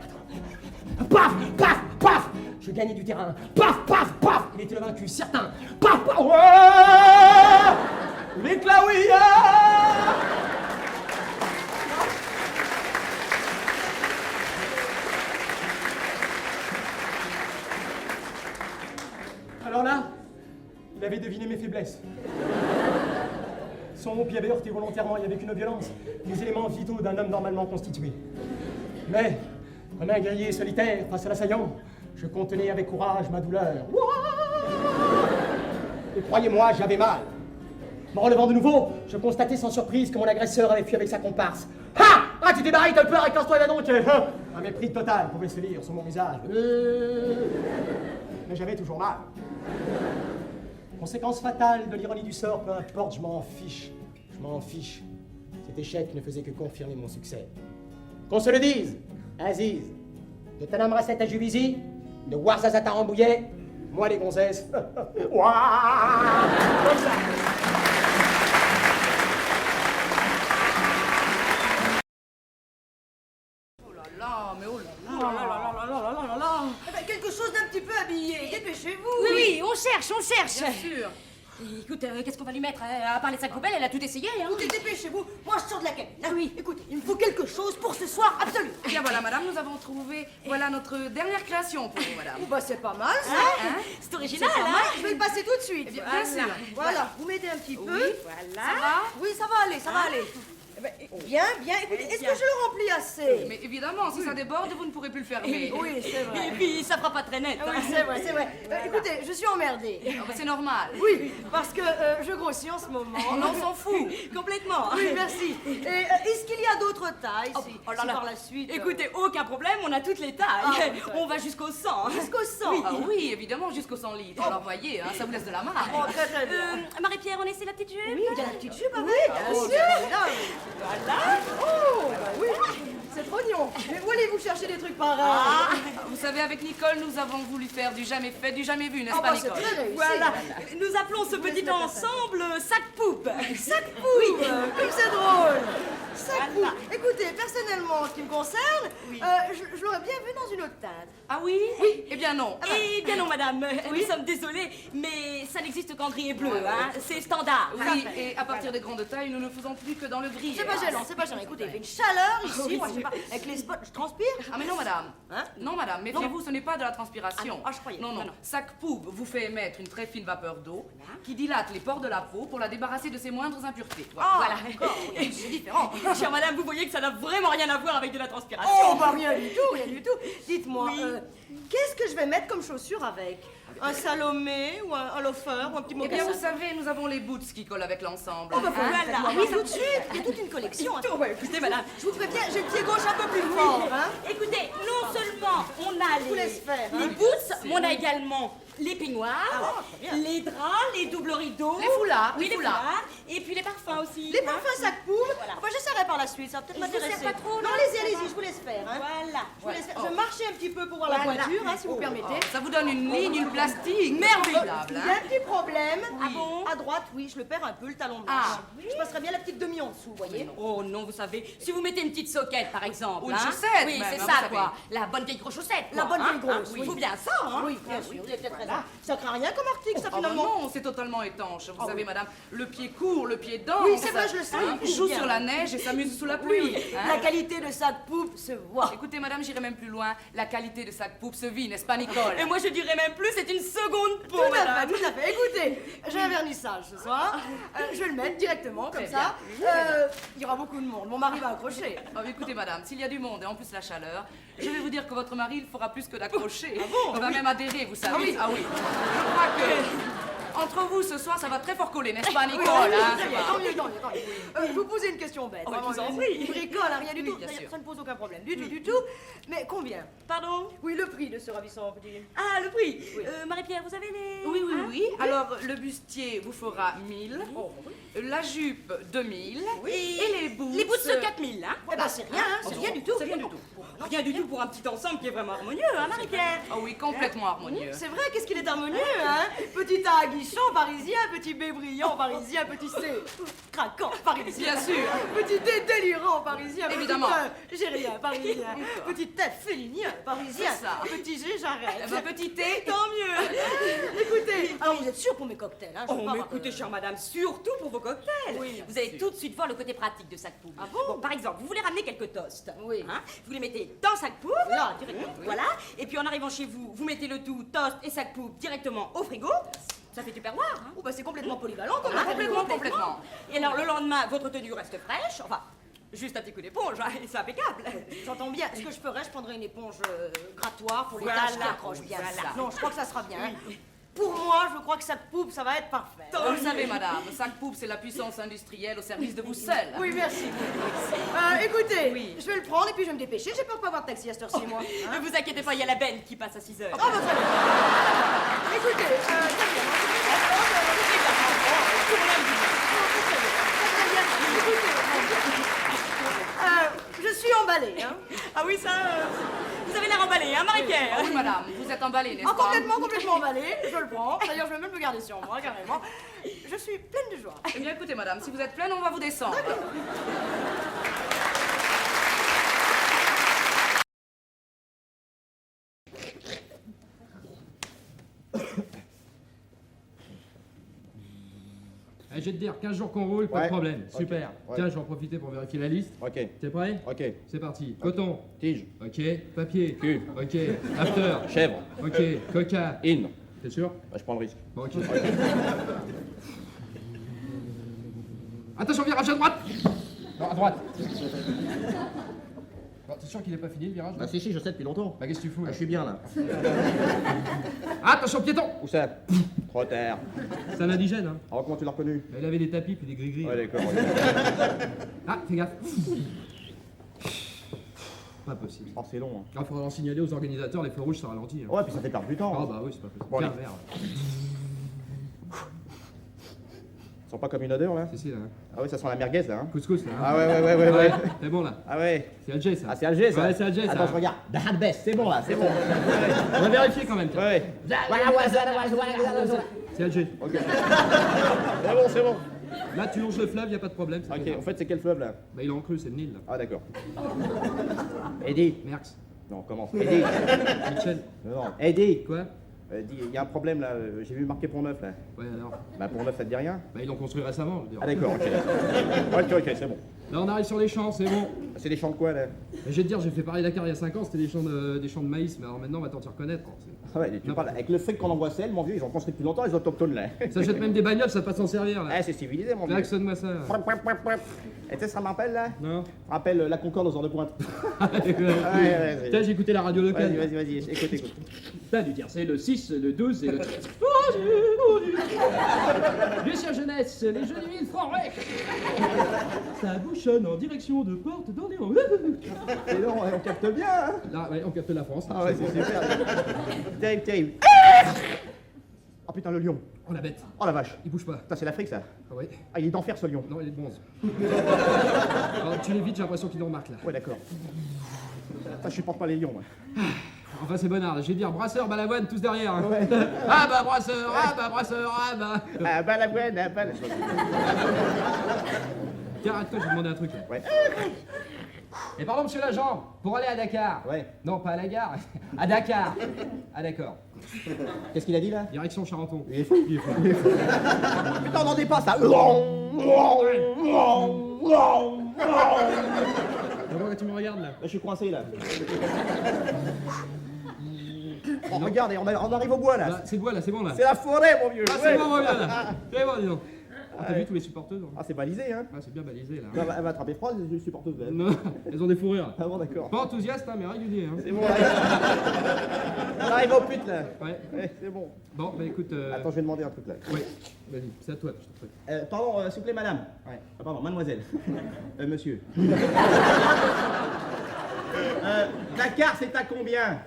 [SPEAKER 7] Paf! Paf! Paf! Je gagnais du terrain. Paf! Paf! Paf! Il était le vaincu, certain. Paf! Paf! Ouais! L'éclat, oui! Alors là, il avait deviné mes faiblesses. Son pied avait heurté volontairement et avec une violence les éléments vitaux d'un homme normalement constitué. Mais, comme un guerrier solitaire face à l'assaillant, je contenais avec courage ma douleur. Et croyez-moi, j'avais mal. Me relevant de nouveau, je constatai sans surprise que mon agresseur avait fui avec sa comparse. Ha! Ah, tu t'es barré, t'as peur, éclasse-toi et va donc! Un mépris total pouvait se lire sur mon visage. Mais j'avais toujours mal. Conséquence fatale de l'ironie du sort, peu importe, je m'en fiche. Je m'en fiche. Cet échec ne faisait que confirmer mon succès. Qu'on se le dise, Aziz, de Tanamrasset à Juvisy, de Ouarzazat à Rambouillet, moi les gonzesses. Ouah, comme ça.
[SPEAKER 8] Eh ben, quelque chose d'un petit peu habillé. Dépêchez-vous.
[SPEAKER 5] Oui, on cherche.
[SPEAKER 8] Bien sûr.
[SPEAKER 5] Écoute, qu'est-ce qu'on va lui mettre à part les sacs poubelles, elle a tout essayé, hein.
[SPEAKER 8] Écoutez, dépêchez-vous. Moi, je sors de la cabine. Ah oui. Écoutez, il me faut quelque chose pour ce soir absolu.
[SPEAKER 9] Eh bien voilà, madame, nous avons trouvé, voilà notre dernière création pour vous, madame.
[SPEAKER 8] Oh, bah, c'est pas mal, ça.
[SPEAKER 5] Hein? C'est original,
[SPEAKER 8] C'est pas
[SPEAKER 5] hein.
[SPEAKER 8] mal. Je vais le passer tout de suite.
[SPEAKER 9] Eh bien, bien sûr.
[SPEAKER 8] Voilà, vous m'aidez un petit peu.
[SPEAKER 9] Oui,
[SPEAKER 5] Voilà.
[SPEAKER 9] ça va?
[SPEAKER 8] Oui, ça va aller, ça va aller. Eh ben, bien. Écoutez, est-ce que je le remplis assez?
[SPEAKER 9] Mais évidemment, si ça déborde, vous ne pourrez plus le fermer.
[SPEAKER 8] Oui, c'est vrai.
[SPEAKER 5] Et puis, ça fera pas très net.
[SPEAKER 8] Ah oui, c'est vrai. Écoutez, je suis emmerdée.
[SPEAKER 9] Ah bah, c'est normal.
[SPEAKER 8] Oui, parce que je grossis en ce moment.
[SPEAKER 9] On s'en fout.
[SPEAKER 5] Complètement.
[SPEAKER 8] Oui, merci. Et est-ce qu'il y a d'autres tailles si par la suite
[SPEAKER 5] Écoutez, aucun problème, on a toutes les tailles.
[SPEAKER 8] Ah,
[SPEAKER 5] On va jusqu'au 100.
[SPEAKER 8] jusqu'au 100.
[SPEAKER 9] Ah oui, évidemment, jusqu'au 100 litres. Alors voyez, hein, ça vous laisse de la marge.
[SPEAKER 8] Oh, très bien.
[SPEAKER 5] Marie-Pierre, on essaie la petite jupe?
[SPEAKER 8] Oui, il y a la petite jupe avec. Bien sûr. Voilà. Oh, bah oui. C'est trop mignon. Mais où allez-vous chercher des trucs pareils?
[SPEAKER 9] Vous savez, avec Nicole, nous avons voulu faire du jamais fait, du jamais vu, n'est-ce
[SPEAKER 8] Ah
[SPEAKER 9] pas,
[SPEAKER 8] bah, c'est
[SPEAKER 9] Nicole?
[SPEAKER 8] très réussi.
[SPEAKER 5] Voilà. Nous appelons ce petit ensemble sac poupe.
[SPEAKER 8] Sac poupe. Comme c'est drôle. Sac poupe. Écoutez, personnellement, en ce qui me concerne, je l'aurais bien vu dans une autre teinte.
[SPEAKER 9] Ah oui? Oui. Eh bien non.
[SPEAKER 5] Eh bien non, madame. Nous sommes désolés, mais ça n'existe qu'en gris et bleu. Hein. C'est standard.
[SPEAKER 9] Oui, et à partir des grandes tailles, nous ne faisons plus que dans le gris.
[SPEAKER 8] C'est pas gênant, c'est pas gênant. Écoutez, il fait une chaleur ici. Moi, je sais pas, avec les spots, je transpire.
[SPEAKER 9] Ah mais non madame,
[SPEAKER 8] Hein?
[SPEAKER 9] non madame, méfiez-vous, ce n'est pas de la transpiration.
[SPEAKER 5] Ah non, je croyais.
[SPEAKER 9] Non, non,
[SPEAKER 5] Non.
[SPEAKER 9] sac poupe vous fait émettre une très fine vapeur d'eau qui dilate les pores de la peau pour la débarrasser de ses moindres impuretés.
[SPEAKER 5] Voilà.
[SPEAKER 8] C'est différent.
[SPEAKER 5] Chère madame, vous voyez que ça n'a vraiment rien à voir avec de la transpiration.
[SPEAKER 8] Oh, bah rien du tout, rien du tout. Dites-moi, qu'est-ce que je vais mettre comme chaussure avec? Un Salomé ou un loafer ou un petit
[SPEAKER 9] Eh bien
[SPEAKER 8] mocassin?
[SPEAKER 9] vous savez, nous avons les boots qui collent avec l'ensemble.
[SPEAKER 8] Oh, bah, faut
[SPEAKER 9] Hein?
[SPEAKER 8] voilà. Oui, tout de suite. Il y a toute une collection.
[SPEAKER 5] Oh, ouais, écoutez, madame.
[SPEAKER 8] Je vous préviens, j'ai le pied gauche un peu plus fort, hein.
[SPEAKER 5] Écoutez, non seulement on a
[SPEAKER 8] vous laisse faire, hein.
[SPEAKER 5] les boots, mais on a également les peignoirs,
[SPEAKER 8] très bien.
[SPEAKER 5] les draps, les doubles rideaux,
[SPEAKER 9] Les foulards,
[SPEAKER 5] oui,
[SPEAKER 9] les
[SPEAKER 5] les
[SPEAKER 9] foulards.
[SPEAKER 5] foulards, et puis les parfums aussi.
[SPEAKER 8] Les
[SPEAKER 5] hein.
[SPEAKER 8] parfums sac poupe,
[SPEAKER 5] Voilà.
[SPEAKER 8] bah, j'essaierai par la suite, ça va peut-être
[SPEAKER 5] Je vous
[SPEAKER 8] m'intéresser.
[SPEAKER 5] sers pas trop,
[SPEAKER 8] Non,
[SPEAKER 5] non,
[SPEAKER 8] allez-y, je vous laisse faire, hein.
[SPEAKER 5] Voilà.
[SPEAKER 8] Je vous laisse faire. Je marchais un petit peu pour voir la
[SPEAKER 5] Voilà.
[SPEAKER 8] voiture, hein, si vous permettez.
[SPEAKER 9] Ça vous donne une ligne, une plastique merveillable.
[SPEAKER 8] Il y a
[SPEAKER 9] Hein?
[SPEAKER 8] un petit problème.
[SPEAKER 5] Ah bon?
[SPEAKER 8] À droite, oui, je le perds un peu, le talon de marche.
[SPEAKER 9] Ah,
[SPEAKER 8] Je passerai bien la petite demi en dessous, vous voyez.
[SPEAKER 5] Oh non, vous savez, si vous mettez une petite soquette par exemple.
[SPEAKER 9] Ou une
[SPEAKER 5] hein,
[SPEAKER 9] chaussette
[SPEAKER 5] Oui,
[SPEAKER 9] même,
[SPEAKER 5] c'est
[SPEAKER 9] hein,
[SPEAKER 5] ça
[SPEAKER 9] vous
[SPEAKER 5] quoi. La bonne vieille grosse chaussette.
[SPEAKER 8] La
[SPEAKER 5] quoi,
[SPEAKER 8] bonne vieille
[SPEAKER 5] hein.
[SPEAKER 8] grosse,
[SPEAKER 5] Il
[SPEAKER 8] oui.
[SPEAKER 5] faut bien ça, hein.
[SPEAKER 8] Oui, bien sûr, vous avez peut-être raison. Ça craint rien comme article, ça,
[SPEAKER 9] Oh, bah
[SPEAKER 8] finalement.
[SPEAKER 9] non, c'est totalement étanche. Vous
[SPEAKER 8] Ah
[SPEAKER 9] savez,
[SPEAKER 8] oui.
[SPEAKER 9] madame, le pied court, le pied dense.
[SPEAKER 8] Oui, c'est vrai, je le sais,
[SPEAKER 9] Hein,
[SPEAKER 8] il court
[SPEAKER 9] joue
[SPEAKER 8] bien.
[SPEAKER 9] sur la neige et s'amuse sous la pluie. hein.
[SPEAKER 8] La qualité de sac poupe se voit.
[SPEAKER 9] Écoutez, madame, j'irai même plus loin. La qualité de sac poupe se vit, n'est-ce pas, Nicole?
[SPEAKER 5] Et moi je dirais même plus, c'est une seconde peau,
[SPEAKER 8] Tout à
[SPEAKER 5] madame.
[SPEAKER 8] fait, tout à fait. Écoutez, j'ai un vernissage ce soir. Je vais le mettre directement, comme
[SPEAKER 9] Très
[SPEAKER 8] ça. Il y aura beaucoup de monde. Mon mari va accrocher.
[SPEAKER 9] Oh, mais écoutez, madame, s'il y a du monde et en plus la chaleur, je vais vous dire que votre mari, il fera plus que d'accrocher. Il va même adhérer, vous savez.
[SPEAKER 8] Ah oui.
[SPEAKER 9] Je crois que entre vous ce soir, ça va très fort coller, n'est-ce pas, Nicole?
[SPEAKER 8] Oui,
[SPEAKER 9] hein?
[SPEAKER 8] très bien, tant mieux, tant mieux, tant mieux. Je vous posez une question bête.
[SPEAKER 5] Oh,
[SPEAKER 8] vraiment,
[SPEAKER 5] je vous en prie.
[SPEAKER 8] une bricole, rien du
[SPEAKER 9] Oui,
[SPEAKER 8] tout.
[SPEAKER 9] bien sûr.
[SPEAKER 8] Ça ne pose aucun problème. Du tout. Mais combien?
[SPEAKER 5] Pardon?
[SPEAKER 8] Oui, le prix de ce ravissant petit.
[SPEAKER 5] Ah, le prix. Marie-Pierre, vous avez les...
[SPEAKER 9] Oui, oui,
[SPEAKER 5] Hein
[SPEAKER 9] oui. Alors, le bustier vous fera 1000, la jupe 2000, et les boots...
[SPEAKER 5] Les bouts de 4000, hein.
[SPEAKER 8] Eh ben, c'est rien, hein, c'est rien du tout.
[SPEAKER 9] C'est rien du tout.
[SPEAKER 5] Rien du tout pour un petit ensemble qui est vraiment harmonieux, hein, Marie-Pierre.
[SPEAKER 9] Ah oui, complètement harmonieux.
[SPEAKER 8] C'est vrai, qu'est-ce qu'il est harmonieux, hein? Petit A aguichon parisien, petit B brillant parisien, petit C craquant parisien.
[SPEAKER 9] Bien sûr.
[SPEAKER 8] Petit D délirant parisien,
[SPEAKER 9] Évidemment.
[SPEAKER 8] petit E gérien parisien, petit F félinien parisien,
[SPEAKER 9] C'est ça.
[SPEAKER 8] petit G j'arrête.
[SPEAKER 9] Eh ben, petit thé,
[SPEAKER 8] Tant mieux. Écoutez, alors vous êtes sûr pour mes cocktails, hein? Je veux
[SPEAKER 5] Oh,
[SPEAKER 8] pas
[SPEAKER 5] mais
[SPEAKER 8] avoir-
[SPEAKER 5] écoutez, chère madame, surtout pour vos cocktails.
[SPEAKER 8] Oui,
[SPEAKER 5] vous allez tout de suite voir le côté pratique de sac poupe.
[SPEAKER 8] Ah bon
[SPEAKER 5] Par exemple, vous voulez ramener quelques toasts.
[SPEAKER 8] Oui.
[SPEAKER 5] Hein, vous les mettez dans sac poupe.
[SPEAKER 8] Là, directement, oui.
[SPEAKER 5] Voilà. Et puis en arrivant chez vous, vous mettez le tout, toast et sac poupe, directement au frigo. Ça fait tupperware, hein.
[SPEAKER 8] Oh, bah c'est complètement polyvalent comme
[SPEAKER 5] Ah,
[SPEAKER 8] matériau.
[SPEAKER 9] complètement.
[SPEAKER 5] Et alors le lendemain, votre tenue reste fraîche. Enfin, juste un petit coup d'éponge, hein, et c'est impeccable.
[SPEAKER 8] J'entends bien. Ce que je ferais, je prendrais une éponge grattoir pour les
[SPEAKER 5] Voilà.
[SPEAKER 8] taches qui accrochent bien.
[SPEAKER 5] Voilà.
[SPEAKER 8] Non, je crois que ça sera bien. hein. Pour moi, je crois que sac poupe, ça va être parfait.
[SPEAKER 9] Vous le savez, madame, sac poupe, c'est la puissance industrielle au service de vous seul.
[SPEAKER 8] Oui, merci. Écoutez,
[SPEAKER 9] Oui.
[SPEAKER 8] je vais le prendre et puis je vais me dépêcher. J'ai peur de pas avoir de taxi à cette heure-ci, moi.
[SPEAKER 5] Ne vous inquiétez pas, il y a la benne qui passe à 6 heures.
[SPEAKER 8] Ah, bah, très bien. Écoutez, très bien. Je suis emballée, hein.
[SPEAKER 10] Ah oui, ça, vous avez l'air emballé, hein, Marie-Pierre?
[SPEAKER 9] Ah oui, madame, vous êtes emballée, n'est-ce
[SPEAKER 8] Ah,
[SPEAKER 9] pas?
[SPEAKER 8] complètement emballée, je le prends. D'ailleurs, je vais même le garder sur moi, carrément. Je suis pleine de joie.
[SPEAKER 9] Eh bien, écoutez, madame, si vous êtes pleine, on va vous descendre.
[SPEAKER 11] Je vais te dire, 15 jours qu'on roule, pas de problème.
[SPEAKER 1] Ok.
[SPEAKER 11] Super.
[SPEAKER 1] Ouais.
[SPEAKER 11] Tiens, je vais en profiter pour vérifier la liste.
[SPEAKER 1] Ok.
[SPEAKER 11] T'es prêt?
[SPEAKER 1] Ok.
[SPEAKER 11] C'est parti. Coton.
[SPEAKER 1] Tige.
[SPEAKER 11] Ok. Papier.
[SPEAKER 1] Cul.
[SPEAKER 11] Ok. After.
[SPEAKER 1] Chèvre.
[SPEAKER 11] Ok. Coca.
[SPEAKER 1] In.
[SPEAKER 11] T'es sûr?
[SPEAKER 1] Bah, je prends le risque.
[SPEAKER 11] Bon, ok. Attention, virage à droite! Non, à droite. Bon, t'es sûr qu'il est pas fini le virage?
[SPEAKER 1] Bah, si, je sais depuis longtemps.
[SPEAKER 11] Bah, qu'est-ce que tu fous là?
[SPEAKER 1] Je suis bien là.
[SPEAKER 11] Attention, piéton!
[SPEAKER 1] Où ça? Trop tard.
[SPEAKER 11] C'est un indigène, hein?
[SPEAKER 1] Alors, comment tu l'as reconnu?
[SPEAKER 11] Bah, il avait des tapis puis des gris-gris.
[SPEAKER 1] Ouais, d'accord.
[SPEAKER 11] Ah, fais gaffe. Pas possible.
[SPEAKER 1] Oh, c'est long.
[SPEAKER 11] Il faudra en signaler aux organisateurs, les feux rouges ça ralentit. Hein.
[SPEAKER 1] Ouais, puis ça fait perdre du temps.
[SPEAKER 11] Ah bah oui, c'est pas possible.
[SPEAKER 1] Bon,
[SPEAKER 11] Tiens,
[SPEAKER 1] allez.
[SPEAKER 11] verre.
[SPEAKER 1] Ça sent pas comme une odeur là?
[SPEAKER 11] Si, là. Hein.
[SPEAKER 1] Ah ouais, ça sent la merguez là. Hein.
[SPEAKER 11] Couscous, là. Hein.
[SPEAKER 1] Ah ouais.
[SPEAKER 11] C'est bon, là.
[SPEAKER 1] Ah ouais.
[SPEAKER 11] C'est Alger, ça.
[SPEAKER 1] Ah, c'est Alger ça?
[SPEAKER 11] Ouais, c'est Alger, ça.
[SPEAKER 1] Attends, je regarde. The best, c'est bon là, c'est bon.
[SPEAKER 11] On va vérifier quand même. tiens.
[SPEAKER 1] Ouais.
[SPEAKER 11] C'est Alger.
[SPEAKER 1] Ok. C'est bon.
[SPEAKER 11] Là, tu longes le fleuve, y a pas de problème. c'est
[SPEAKER 1] Ok,
[SPEAKER 11] bon.
[SPEAKER 1] en fait, c'est quel fleuve là?
[SPEAKER 11] Bah, il est en creux, c'est le Nil, là.
[SPEAKER 1] Ah, d'accord. Eddie.
[SPEAKER 11] Merx.
[SPEAKER 1] Non, commence. Eddie.
[SPEAKER 11] Michel.
[SPEAKER 1] Non. Eddie.
[SPEAKER 11] Quoi?
[SPEAKER 1] Dis, il y a un problème là, j'ai vu marqué Pont-Neuf là.
[SPEAKER 11] Ouais, alors.
[SPEAKER 1] Bah, Pont-Neuf, ça te dit rien?
[SPEAKER 11] Bah, ils l'ont construit récemment, je veux dire.
[SPEAKER 1] Ah, d'accord, ok. Ok, c'est bon.
[SPEAKER 11] Là, on arrive sur les champs, c'est bon.
[SPEAKER 1] C'est des champs de quoi là?
[SPEAKER 11] Mais je vais te dire, j'ai fait Paris-Dakar il y a 5 ans, c'était des champs de maïs, mais alors maintenant, on va t'en t'y reconnaître.
[SPEAKER 1] Ah ouais, tu parles avec le fric qu'on envoie celle, mon vieux, ils ont construit depuis longtemps les autochtones là.
[SPEAKER 11] Ça jette même des bagnoles, ça peut pas s'en servir, là.
[SPEAKER 1] Ah, c'est civilisé, mon vieux.
[SPEAKER 11] Klaxonne-moi ça.
[SPEAKER 1] Et tu sais, ça m'appelle là?
[SPEAKER 11] Non.
[SPEAKER 1] Ça m'appelle la Concorde aux heures de pointe.
[SPEAKER 11] Ouais, Tiens, j'ai écouté la radio locale.
[SPEAKER 1] Vas-y, écoute.
[SPEAKER 11] T'as dû dire, c'est le 6, le 12 et le 13. Lucien Jeunesse, les jeux du 1000 francs, ouais. Ça bouchonne en direction de Porte d'Orléans.
[SPEAKER 1] Et là, on capte bien, hein?
[SPEAKER 11] Là, ouais, on capte la France.
[SPEAKER 1] Ah ouais, c'est super. Terrible. Oh putain, le lion.
[SPEAKER 11] Oh la bête.
[SPEAKER 1] Oh la vache.
[SPEAKER 11] Il bouge pas.
[SPEAKER 1] Putain, c'est l'Afrique ça.
[SPEAKER 11] Ah ouais.
[SPEAKER 1] Ah, il est d'enfer ce lion.
[SPEAKER 11] Non, il est de bronze. Alors, tu l'évites, j'ai l'impression qu'il nous remarque là.
[SPEAKER 1] Ouais, d'accord. Ça, je supporte pas les lions, moi.
[SPEAKER 11] Enfin, c'est bonnard. Je vais dire brasseur, balavoine, tous derrière. Hein.
[SPEAKER 1] Ouais.
[SPEAKER 11] Ah bah brasseur, ah bah brasseur, ah bah.
[SPEAKER 1] Ah bah la bonne, ah bah la...
[SPEAKER 11] Tiens, arrête-toi, je vais demander un truc là.
[SPEAKER 1] Ouais.
[SPEAKER 11] Et pardon, monsieur l'agent, pour aller à Dakar.
[SPEAKER 1] Ouais.
[SPEAKER 11] Non, pas à la gare, à Dakar. Ah d'accord.
[SPEAKER 1] Qu'est-ce qu'il a dit là?
[SPEAKER 11] Direction Charenton.
[SPEAKER 1] Il est fou. Putain, on n'en dépasse ça.
[SPEAKER 11] Pourquoi tu me regardes là?
[SPEAKER 1] Là, je suis coincé là. Oh, regarde, on arrive au bois là.
[SPEAKER 11] Bah, c'est le bois là, c'est bon là.
[SPEAKER 1] C'est la forêt, mon vieux.
[SPEAKER 11] Ah, c'est bon, mon vieux là. C'est bon, dis donc. Ah, t'as vu tous les supporteuses? Hein.
[SPEAKER 1] Ah, c'est balisé, hein.
[SPEAKER 11] Ah, c'est bien balisé là.
[SPEAKER 1] Elle va attraper froid, les supporteuses. Là.
[SPEAKER 11] Non, elles ont des fourrures.
[SPEAKER 1] Ah bon, d'accord.
[SPEAKER 11] Pas enthousiaste, hein, mais régulier. Hein.
[SPEAKER 1] C'est bon, on arrive au pute là.
[SPEAKER 11] Ouais.
[SPEAKER 1] C'est bon.
[SPEAKER 11] Bon, bah écoute.
[SPEAKER 1] Attends, je vais demander un truc là.
[SPEAKER 11] Oui, vas-y, c'est à toi, je te prie.
[SPEAKER 1] Pardon, s'il vous plaît, madame. Ouais. Ah, pardon, mademoiselle. Monsieur. Dakar, c'est à combien?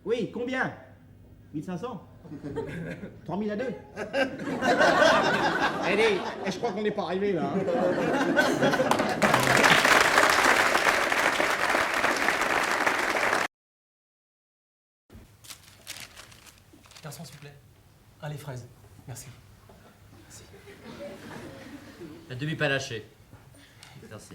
[SPEAKER 1] Oui, combien? 1500? 3000 à 2? Allez, je crois qu'on n'est pas arrivé là.
[SPEAKER 7] Garçon, s'il vous plaît. Un lait fraise. Merci. Merci.
[SPEAKER 12] La demi-panachée. Merci.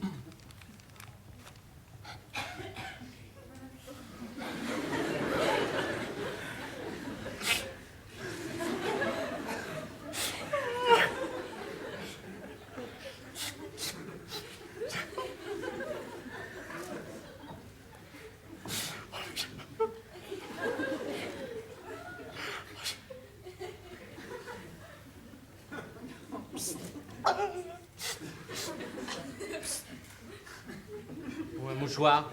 [SPEAKER 12] Ou un mouchoir.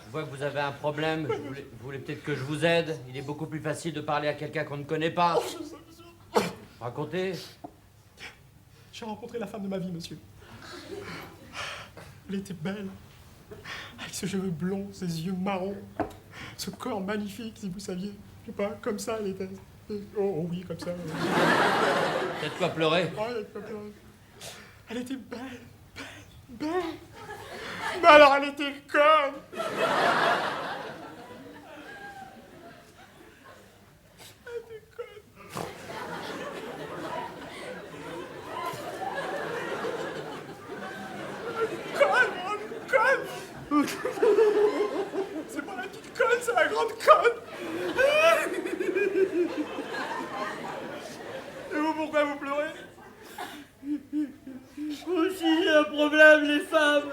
[SPEAKER 12] Je vois que vous avez un problème. Vous voulez peut-être que je vous aide. Il est beaucoup plus facile de parler à quelqu'un qu'on ne connaît pas. Racontez.
[SPEAKER 13] J'ai rencontré la femme de ma vie, monsieur. Elle était belle, avec ses cheveux blonds, ses yeux marrons. Ce corps magnifique, si vous saviez. Je sais pas, comme ça, elle était. Oh oui, comme ça.
[SPEAKER 12] T'as de quoi pleurer?
[SPEAKER 13] Oh, elle a de quoi pleurer. Elle était belle, belle, belle. Mais alors, elle était conne. Elle était conne. Conne. C'est pas la petite conne, c'est la grande conne. Et vous, pourquoi vous pleurez?
[SPEAKER 4] Aussi, j'ai un problème, les femmes.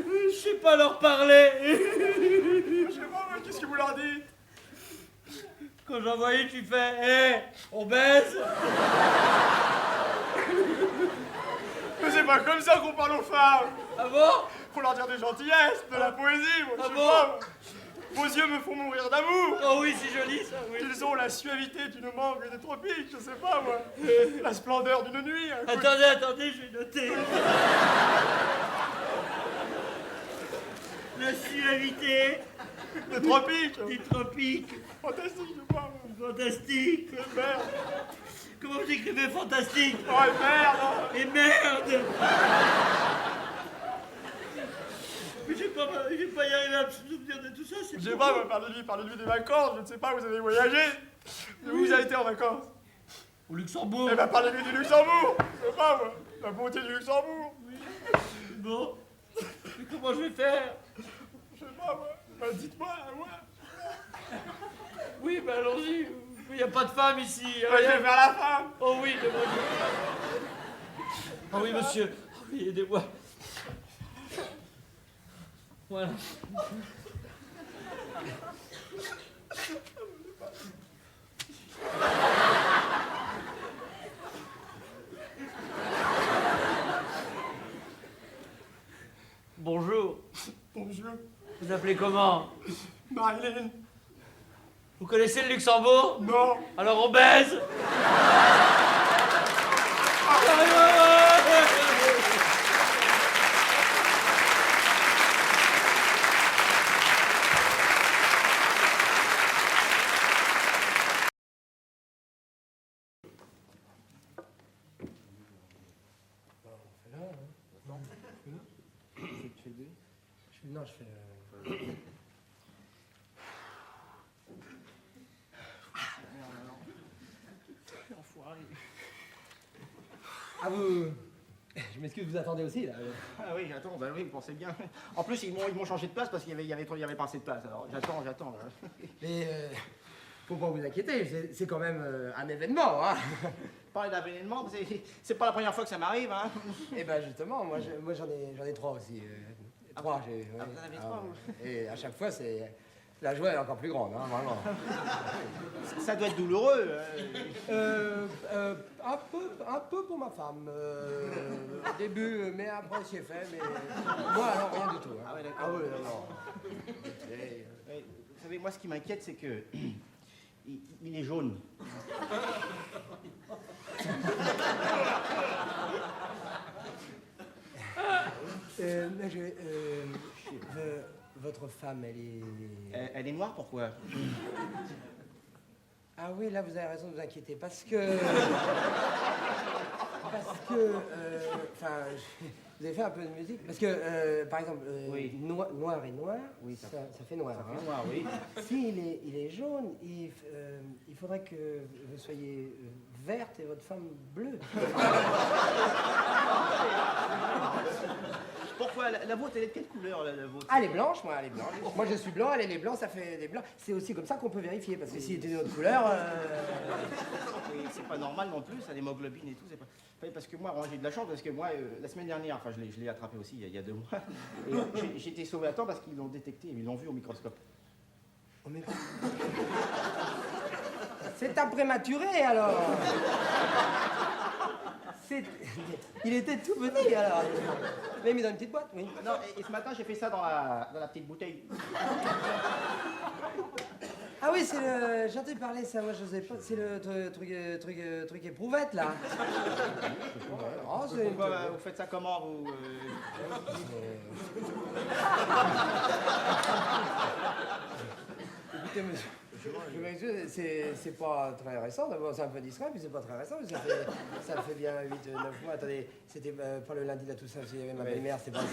[SPEAKER 4] Je sais pas leur parler.
[SPEAKER 13] Je sais pas, moi, qu'est-ce que vous leur dites?
[SPEAKER 4] Quand j'en voyais, tu fais, hé, on baise.
[SPEAKER 13] Mais c'est pas comme ça qu'on parle aux femmes.
[SPEAKER 4] Ah bon?
[SPEAKER 13] Faut leur dire des gentillesses, de la poésie, moi, je sais
[SPEAKER 4] bon?
[SPEAKER 13] pas. Vos yeux me font mourir d'amour.
[SPEAKER 4] Oh oui, c'est joli ça, oui.
[SPEAKER 13] Ils ont la suavité d'une mangue des tropiques, je sais pas moi. La splendeur d'une nuit.
[SPEAKER 4] Attendez, je vais noter. La suavité
[SPEAKER 13] des tropiques.
[SPEAKER 4] Des tropiques.
[SPEAKER 13] Fantastique, je sais pas.
[SPEAKER 4] Fantastique.
[SPEAKER 13] Merde.
[SPEAKER 4] Comment vous écrivez fantastique?
[SPEAKER 13] Oh merde.
[SPEAKER 4] Et merde. Mais je vais pas y arriver à me souvenir de tout ça, c'est
[SPEAKER 13] Je sais pas, parlez-lui des vacances, je ne sais pas, vous avez voyagé. Où vous avez été en vacances?
[SPEAKER 4] Au Luxembourg.
[SPEAKER 13] Eh ben parlez-lui du Luxembourg. Je sais pas, moi. La beauté du Luxembourg.
[SPEAKER 4] Oui. Bon. Mais comment je vais faire?
[SPEAKER 13] Je sais pas, moi. Bah, dites-moi, là, moi.
[SPEAKER 4] Oui, bah allons-y. Il n'y a pas de femme ici.
[SPEAKER 13] Bah, je vais faire la femme.
[SPEAKER 4] Oh oui, de moi. Oh oui, monsieur. Oh oui, aidez-moi. Voilà. Bonjour.
[SPEAKER 13] Bonjour.
[SPEAKER 12] Vous appelez comment?
[SPEAKER 13] Marilyn.
[SPEAKER 12] Vous connaissez le Luxembourg?
[SPEAKER 13] Non.
[SPEAKER 12] Alors on baise.
[SPEAKER 7] Non, je fais... Ah vous... Je m'excuse, vous attendez aussi là.
[SPEAKER 1] Ah oui, j'attends, bah oui, vous pensez bien. En plus, ils m'ont changé de place parce qu'il y avait pas assez de place, alors j'attends. Là.
[SPEAKER 7] Mais faut pas vous inquiéter, c'est quand même un événement, hein.
[SPEAKER 1] Parler d'événement, c'est pas la première fois que ça m'arrive, hein.
[SPEAKER 7] Eh ben justement, moi j'en ai trois aussi. Trois, j'ai...
[SPEAKER 1] Vous en avez trois, vous.
[SPEAKER 7] Et à chaque fois, c'est... La joie est encore plus grande, hein, vraiment.
[SPEAKER 1] Ça doit être douloureux.
[SPEAKER 7] Un peu pour ma femme. Au début, mais après c'est fait, mais moi alors rien du tout. Hein.
[SPEAKER 1] Ah ouais, d'accord.
[SPEAKER 7] Ah oui, non.
[SPEAKER 1] Vous savez, moi ce qui m'inquiète, c'est que il est jaune.
[SPEAKER 7] Votre femme, elle est...
[SPEAKER 1] Elle est noire, pourquoi?
[SPEAKER 7] Ah oui, là, vous avez raison de vous inquiéter, parce que... Enfin, vous avez fait un peu de musique, parce que, par exemple,
[SPEAKER 1] oui.
[SPEAKER 7] Noir et noir, oui, ça fait noir.
[SPEAKER 1] Ça
[SPEAKER 7] hein.
[SPEAKER 1] fait noir, oui.
[SPEAKER 7] S'il est jaune, il faudrait que vous soyez verte et votre femme bleue.
[SPEAKER 1] Pourquoi? La vôtre, elle est de quelle couleur, la vôtre?
[SPEAKER 7] Ah, elle est blanche, moi, elle est blanche. Moi, je suis blanc, elle est blanche, ça fait des blancs. C'est aussi comme ça qu'on peut vérifier, parce que s'il était d'une autre couleur...
[SPEAKER 1] Oui, c'est pas normal non plus, ça, l'hémoglobine et tout, c'est pas... Parce que moi j'ai de la chance, parce que moi, la semaine dernière, enfin, je l'ai attrapé aussi il y a 2 mois, et j'ai été sauvé à temps parce qu'ils l'ont détecté, ils l'ont vu au microscope.
[SPEAKER 7] C'est un prématuré, alors. Il était tout petit, alors. Vous l'avez mis dans une petite boîte, oui.
[SPEAKER 1] Non, et ce matin, j'ai fait ça dans la petite bouteille.
[SPEAKER 14] Ah oui, c'est le... J'ai entendu parler ça, moi je sais pas. C'est le truc éprouvette, là. Oh, c'est...
[SPEAKER 1] Pourquoi vous faites ça comment, vous
[SPEAKER 14] Écoutez, monsieur, je m'excuse, c'est pas très récent. D'abord, c'est un peu discret, puis c'est pas très récent. Mais ça fait bien 8-9 mois. Attendez, c'était pas le lundi de la Toussaint, il y avait ma belle-mère, c'est pas ça.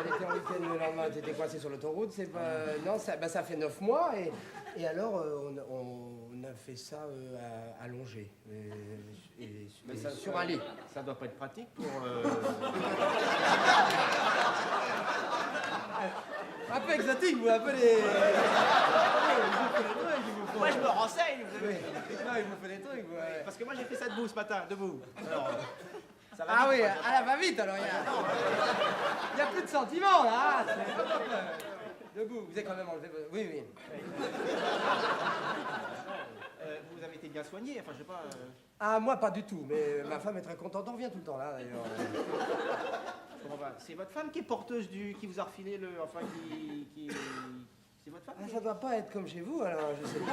[SPEAKER 14] Elle était en week-end le lendemain, t'étais coincé sur l'autoroute, c'est pas... Non, ça fait 9 mois, et alors, on a fait ça allongé.
[SPEAKER 1] Mais ça,
[SPEAKER 14] sur un lit.
[SPEAKER 1] Ça doit pas être pratique pour...
[SPEAKER 14] Un peu exotique, vous, un peu les...
[SPEAKER 1] Moi, je me renseigne, vous avez...
[SPEAKER 14] Non, il vous fait des trucs, ouais.
[SPEAKER 1] Parce que moi, j'ai fait ça debout ce matin, debout. Alors, ça va
[SPEAKER 14] Ah
[SPEAKER 1] vite,
[SPEAKER 14] oui,
[SPEAKER 1] moi,
[SPEAKER 14] elle va vite, alors, il y a plus de sentiments, là. Debout, vous avez quand même enlevé... Oui.
[SPEAKER 1] vous avez été bien soigné, enfin, je sais pas...
[SPEAKER 14] Ah, moi, pas du tout, mais ma femme est très contente. On revient tout le temps, là, d'ailleurs.
[SPEAKER 1] C'est votre femme qui est porteuse qui vous a refilé le... Enfin, qui... C'est votre femme
[SPEAKER 14] Ça doit pas être comme chez vous, alors, je sais pas.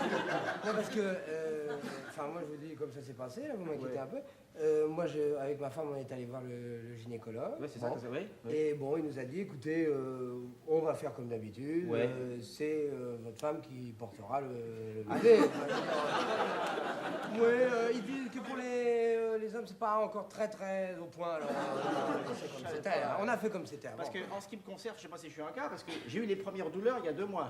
[SPEAKER 14] Non, parce que... Enfin, moi, je vous dis comme ça s'est passé, là, vous m'inquiétez un peu. Moi, avec ma femme, on est allé voir le gynécologue.
[SPEAKER 1] Oui, c'est ça que c'est vrai.
[SPEAKER 14] Et bon, il nous a dit, écoutez, on va faire comme d'habitude.
[SPEAKER 1] Ouais.
[SPEAKER 14] C'est votre femme qui portera le bébé. Oui, il dit que pour les hommes, c'est pas encore très au point. Alors, on a fait comme c'était.
[SPEAKER 1] Parce que en ce qui me concerne, je sais pas si je suis un cas, parce que j'ai eu les premières douleurs il y a 2 mois.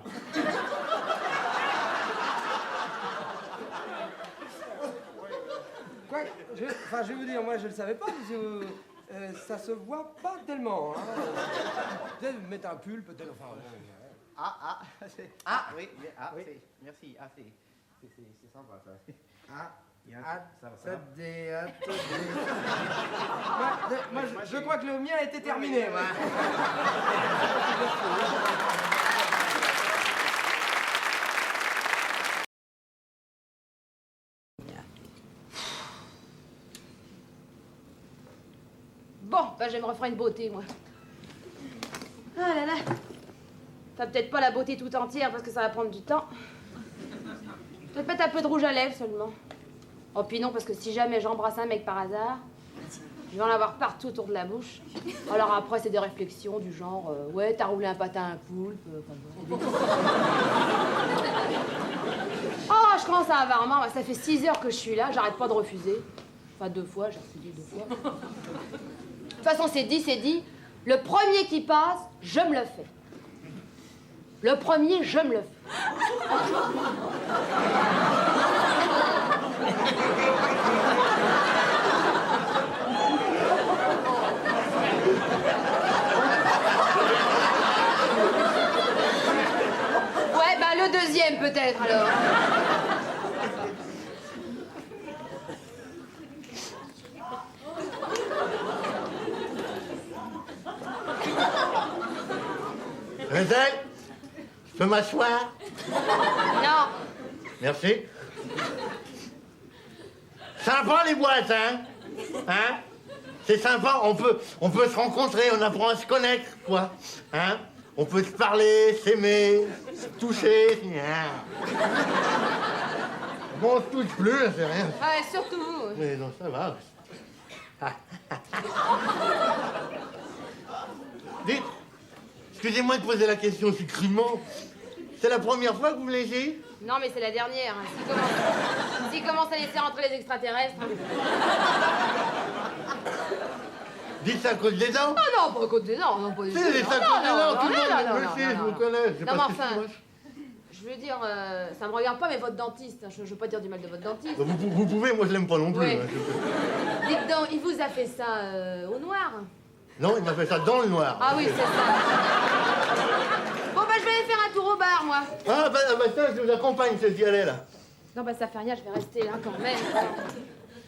[SPEAKER 14] Quoi, je vais vous dire, moi je le savais pas, parce que ça se voit pas tellement. Hein. Peut-être vous mettez un pull, peut-être, enfin...
[SPEAKER 1] Oui, merci, c'est sympa ça.
[SPEAKER 14] Moi, je crois que le mien était terminé. Moi.
[SPEAKER 5] Bon, bah, je vais me refaire une beauté, moi. Ah là là. Enfin, peut-être pas la beauté tout entière, parce que ça va prendre du temps. Peut-être mettre un peu de rouge à lèvres seulement. Oh, puis non, parce que si jamais j'embrasse un mec par hasard, je vais en avoir partout autour de la bouche. Alors après, c'est des réflexions du genre, ouais, t'as roulé un patin à un poulpe. Oh, je commence à avoir marre. Ça fait 6 heures que je suis là, j'arrête pas de refuser. Enfin, 2 fois, j'ai refusé 2 fois. De toute façon, c'est dit. Le premier qui passe, je me le fais. Le premier, je me le fais. Ouais, bah le deuxième peut-être alors.
[SPEAKER 15] Rethel, je peux m'asseoir?
[SPEAKER 5] Non.
[SPEAKER 15] Merci. Sympa les boîtes, hein? Hein? C'est sympa, on peut se rencontrer, on apprend à se connaître, quoi. Hein? On peut se parler, s'aimer, se toucher. Bon, on se touche plus, c'est rien.
[SPEAKER 5] Ouais, surtout vous.
[SPEAKER 15] Mais non, ça va. Dites, excusez-moi de poser la question si crûment. C'est la première fois que vous me laissez?
[SPEAKER 5] Non, mais c'est la dernière. S'il commence à laisser rentrer les extraterrestres.
[SPEAKER 15] Dites ça à cause des dents?
[SPEAKER 5] Oh non, pas à cause des dents. Non, pas des dents.
[SPEAKER 15] C'est ça à cause des dents, tout le monde me le sait, je vous connais.
[SPEAKER 5] Non, mais enfin, je veux dire, ça me regarde pas, mais votre dentiste, je veux pas dire du mal de votre dentiste.
[SPEAKER 15] Vous pouvez, moi je l'aime pas non plus.
[SPEAKER 5] Oui.
[SPEAKER 15] Hein,
[SPEAKER 5] Dites donc, il vous a fait ça au noir?
[SPEAKER 15] non, il m'a fait ça dans le noir.
[SPEAKER 5] Ah oui, c'est ça. Bon, bah, je vais aller faire un tour au bar, moi.
[SPEAKER 15] Ah, bah ça, je vous accompagne, si j'y allais, là.
[SPEAKER 5] Non, bah, ça fait rien, je vais rester là, quand même.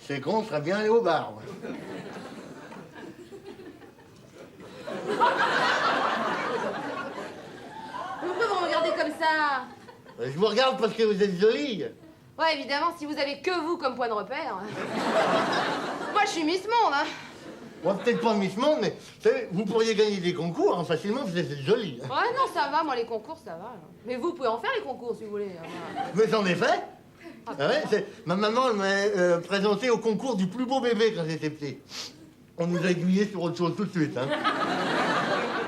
[SPEAKER 15] C'est con, je serais bien allé au bar, moi.
[SPEAKER 5] Pourquoi vous me regardez comme ça?
[SPEAKER 15] Je vous regarde parce que vous êtes jolie.
[SPEAKER 5] Ouais, évidemment, si vous avez que vous comme point de repère. Moi, je suis Miss Monde, hein.
[SPEAKER 15] Bon, peut-être pas Miss Monde, mais vous savez, vous pourriez gagner des concours hein, facilement, vous êtes joli.
[SPEAKER 16] Ouais, non, ça va, moi, les concours, ça va. Mais vous pouvez en faire, les concours, si vous voulez.
[SPEAKER 15] Mais j'en ai fait. Ah ouais, ma maman m'a présenté au concours du plus beau bébé quand j'étais petit. On nous a aiguillés sur autre chose tout de suite. Hein.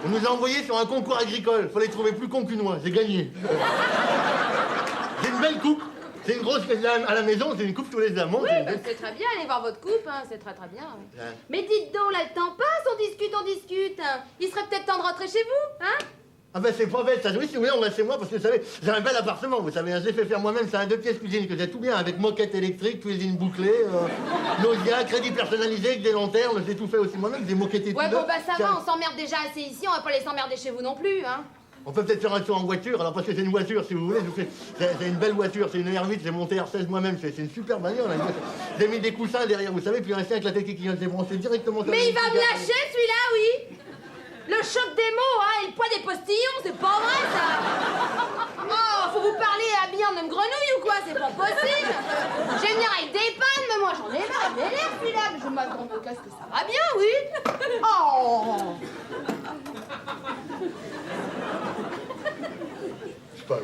[SPEAKER 15] On nous a envoyés sur un concours agricole. Fallait trouver plus con qu'une oie. J'ai gagné. J'ai une belle coupe. C'est une grosse à la maison, c'est une coupe tous les amants.
[SPEAKER 16] Oui, bah, c'est très bien, allez voir votre coupe, hein, c'est très très bien.
[SPEAKER 15] Ouais.
[SPEAKER 16] Mais dites donc, là, le temps passe, on discute. Hein. Il serait peut-être temps de rentrer chez vous, hein?
[SPEAKER 15] Ah ben c'est pas bête, ça. Oui, si vous voulez, on va chez moi, parce que vous savez, j'ai un bel appartement, vous savez, hein, j'ai fait faire moi-même, c'est un 2 pièces cuisine que j'ai tout bien, avec moquette électrique, cuisine bouclée, Nokia, crédit personnalisé, avec des lanternes, j'ai tout fait aussi moi-même, des moquettes et tout.
[SPEAKER 16] Ouais, bon, bah ça va, on s'emmerde déjà assez ici, on va pas les s'emmerder chez vous non plus, hein?
[SPEAKER 15] On peut peut-être faire un tour en voiture, alors parce que c'est une voiture, si vous voulez, c'est une belle voiture, c'est une R8, j'ai monté R16 moi-même, c'est une super bagnole. Hein. J'ai mis des coussins derrière, vous savez, puis un chien avec la tête qui vient de débrancher directement sur
[SPEAKER 16] Mais il va me lâcher, celui-là, oui! Le choc des mots, hein, et le poids des postillons, c'est pas vrai, ça! Oh, faut vous parler habillé en homme grenouille ou quoi? C'est pas possible! Je vais venir avec des pannes, mais moi j'en ai marre, il m'énerve celui-là, mais je m'attends au casque, ça va bien, oui! Oh!
[SPEAKER 15] C'est pas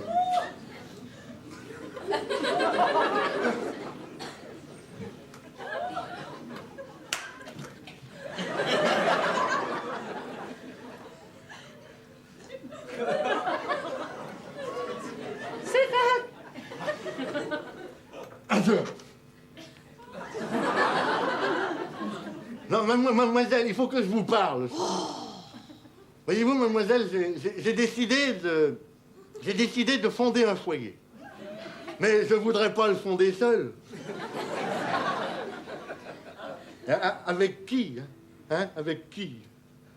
[SPEAKER 16] C'est vrai!
[SPEAKER 15] Non, mademoiselle, il faut que je vous parle. Voyez-vous, mademoiselle, j'ai décidé de fonder un foyer. Mais je voudrais pas le fonder seul. Avec qui? Hein? Avec qui?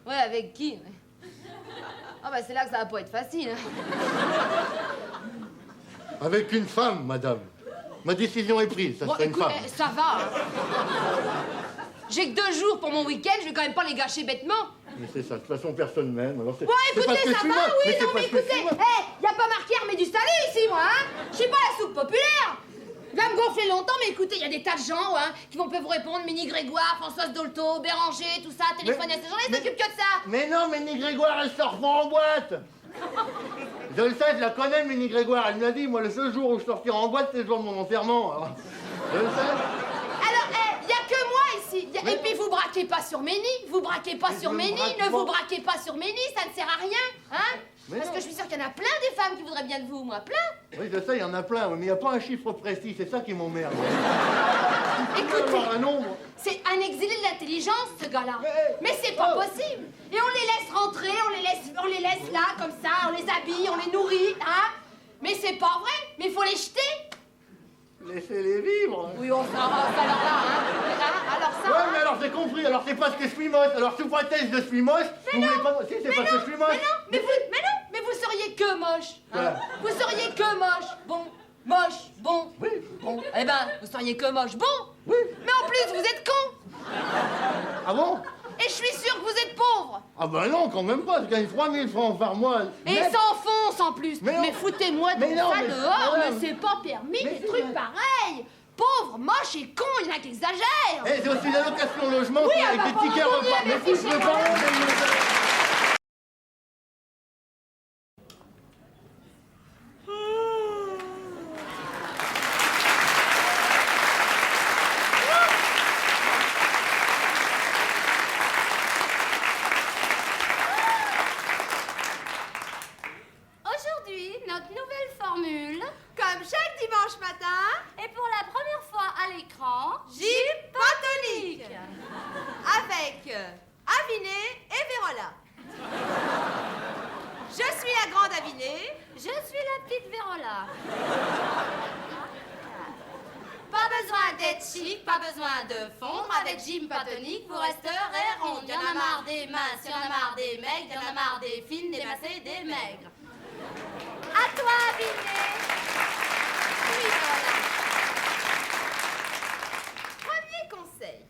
[SPEAKER 16] Ouais, avec qui? Ouais. Ah bah c'est là que ça va pas être facile. Hein.
[SPEAKER 15] Avec une femme, madame. Ma décision est prise, ça
[SPEAKER 16] Bon,
[SPEAKER 15] serait une
[SPEAKER 16] écoute,
[SPEAKER 15] femme.
[SPEAKER 16] ça va. Hein. J'ai que 2 jours pour mon week-end, je vais quand même pas les gâcher bêtement.
[SPEAKER 15] Mais c'est ça, de toute façon, personne m'aime. Alors
[SPEAKER 16] Ouais,
[SPEAKER 15] c'est parce
[SPEAKER 16] écoutez,
[SPEAKER 15] que
[SPEAKER 16] ça
[SPEAKER 15] je suis
[SPEAKER 16] va,
[SPEAKER 15] moche.
[SPEAKER 16] oui,
[SPEAKER 15] c'est
[SPEAKER 16] non, mais
[SPEAKER 15] parce que je
[SPEAKER 16] écoutez,
[SPEAKER 15] suis moche.
[SPEAKER 16] y a pas marqué armée du salut ici, moi, hein. Je suis pas la soupe populaire. Il va me gonfler longtemps, mais écoutez, il y a des tas de gens, hein, qui peuvent vous répondre, Mini Grégoire, Françoise Dolto, Béranger, tout ça, téléphoner à ces gens-là, ils s'occupent que de ça.
[SPEAKER 15] Mais non, Mini Grégoire, elle sort pas en boîte. Je le sais, je la connais, Mini Grégoire. Elle me l'a dit, moi, le seul jour où je sortirai en boîte, c'est le jour de mon enterrement. Alors, je le sais.
[SPEAKER 16] Alors, y a que moi ici. Et puis vous braquez pas sur Méni, vous braquez pas sur Méni, ne vous braquez pas sur Méni, ça ne sert à rien, hein? Parce que je suis sûre qu'il y en a plein des femmes qui voudraient bien de vous, moi, plein.
[SPEAKER 15] Oui, je sais, il y en a plein, mais il n'y a pas un chiffre précis, c'est ça qui m'emmerde.
[SPEAKER 16] Écoutez,
[SPEAKER 15] un nombre.
[SPEAKER 16] c'est un exilé de l'intelligence, ce gars-là. Mais c'est pas possible. Et on les laisse rentrer, on les laisse là, comme ça, on les habille, on les nourrit, hein? Mais c'est pas vrai, mais il faut les jeter.
[SPEAKER 15] Laissez-les vivre.
[SPEAKER 16] Oui, on s'en va, alors là, hein? Alors ça.
[SPEAKER 15] Ouais,
[SPEAKER 16] hein?
[SPEAKER 15] mais alors j'ai compris, alors c'est parce que je suis moche. Alors sous prétexte de je suis moche, vous voulez pas. Si, c'est parce que je suis moche.
[SPEAKER 16] Mais vous seriez que moche. Hein? Vous seriez que moche. Bon, moche, bon.
[SPEAKER 15] Oui,
[SPEAKER 16] bon. Eh ben, vous seriez que moche, bon.
[SPEAKER 15] Oui.
[SPEAKER 16] Mais en plus, vous êtes con.
[SPEAKER 15] Ah bon?
[SPEAKER 16] Et je suis sûre que vous êtes pauvre.
[SPEAKER 15] Ah ben non, quand même pas, je gagne 3000 francs par mois.
[SPEAKER 16] Et
[SPEAKER 15] net.
[SPEAKER 16] s'enfonce en plus. Mais foutez-moi de
[SPEAKER 15] Mais non,
[SPEAKER 16] ça
[SPEAKER 15] mais-
[SPEAKER 16] dehors,
[SPEAKER 15] mais-
[SPEAKER 16] mais c'est pas permis,
[SPEAKER 15] mais
[SPEAKER 16] des trucs pareils. Pauvre, moche et con, il y en a qui exagèrent.
[SPEAKER 15] Et c'est aussi l'allocation logement
[SPEAKER 16] Oui,
[SPEAKER 15] avec
[SPEAKER 16] ah
[SPEAKER 15] des
[SPEAKER 16] bah,
[SPEAKER 15] tickets
[SPEAKER 16] bon,
[SPEAKER 15] repas.
[SPEAKER 16] oui,
[SPEAKER 15] Mais
[SPEAKER 16] mais
[SPEAKER 15] si je veux pas,
[SPEAKER 5] Aujourd'hui, notre nouvelle formule,
[SPEAKER 8] Comme chaque dimanche matin,
[SPEAKER 5] et pour la première fois à l'écran,
[SPEAKER 8] Gilles Pantonique. Avec Aviné et Vérola. Je suis la grande Aviné.
[SPEAKER 5] je suis la petite Vérola. Pas besoin d'être chic, pas besoin de fondre. Avec Jim Patonique, vous resterez ronde. Y'en a marre des minces, y'en a marre des maigres, y'en a marre des fines, des massées, des maigres. À toi, Aviné. Oui, Vérola.
[SPEAKER 8] Premier conseil.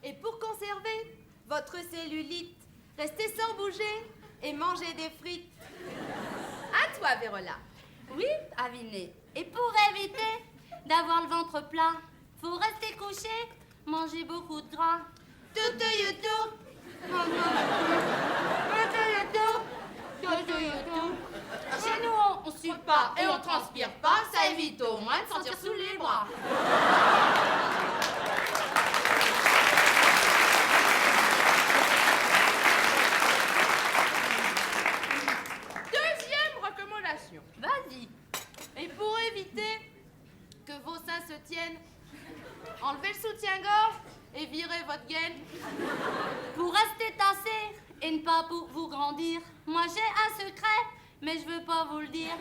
[SPEAKER 8] Et pour conserver votre cellulite, restez sans bouger et mangez des frites. À toi, Vérola.
[SPEAKER 5] Oui, Aviné. Et pour éviter d'avoir le ventre plat, faut rester couché, manger beaucoup de gras. Chez nous, on sue pas et on transpire pas, ça évite au moins de sentir sous les bras.
[SPEAKER 8] Deuxième recommandation.
[SPEAKER 5] Vas-y.
[SPEAKER 8] Et pour éviter que vos seins se tiennent, enlevez le soutien-gorge et virez votre gaine.
[SPEAKER 5] Pour rester tassé et ne pas vous grandir, moi j'ai un secret, mais je veux pas vous le dire.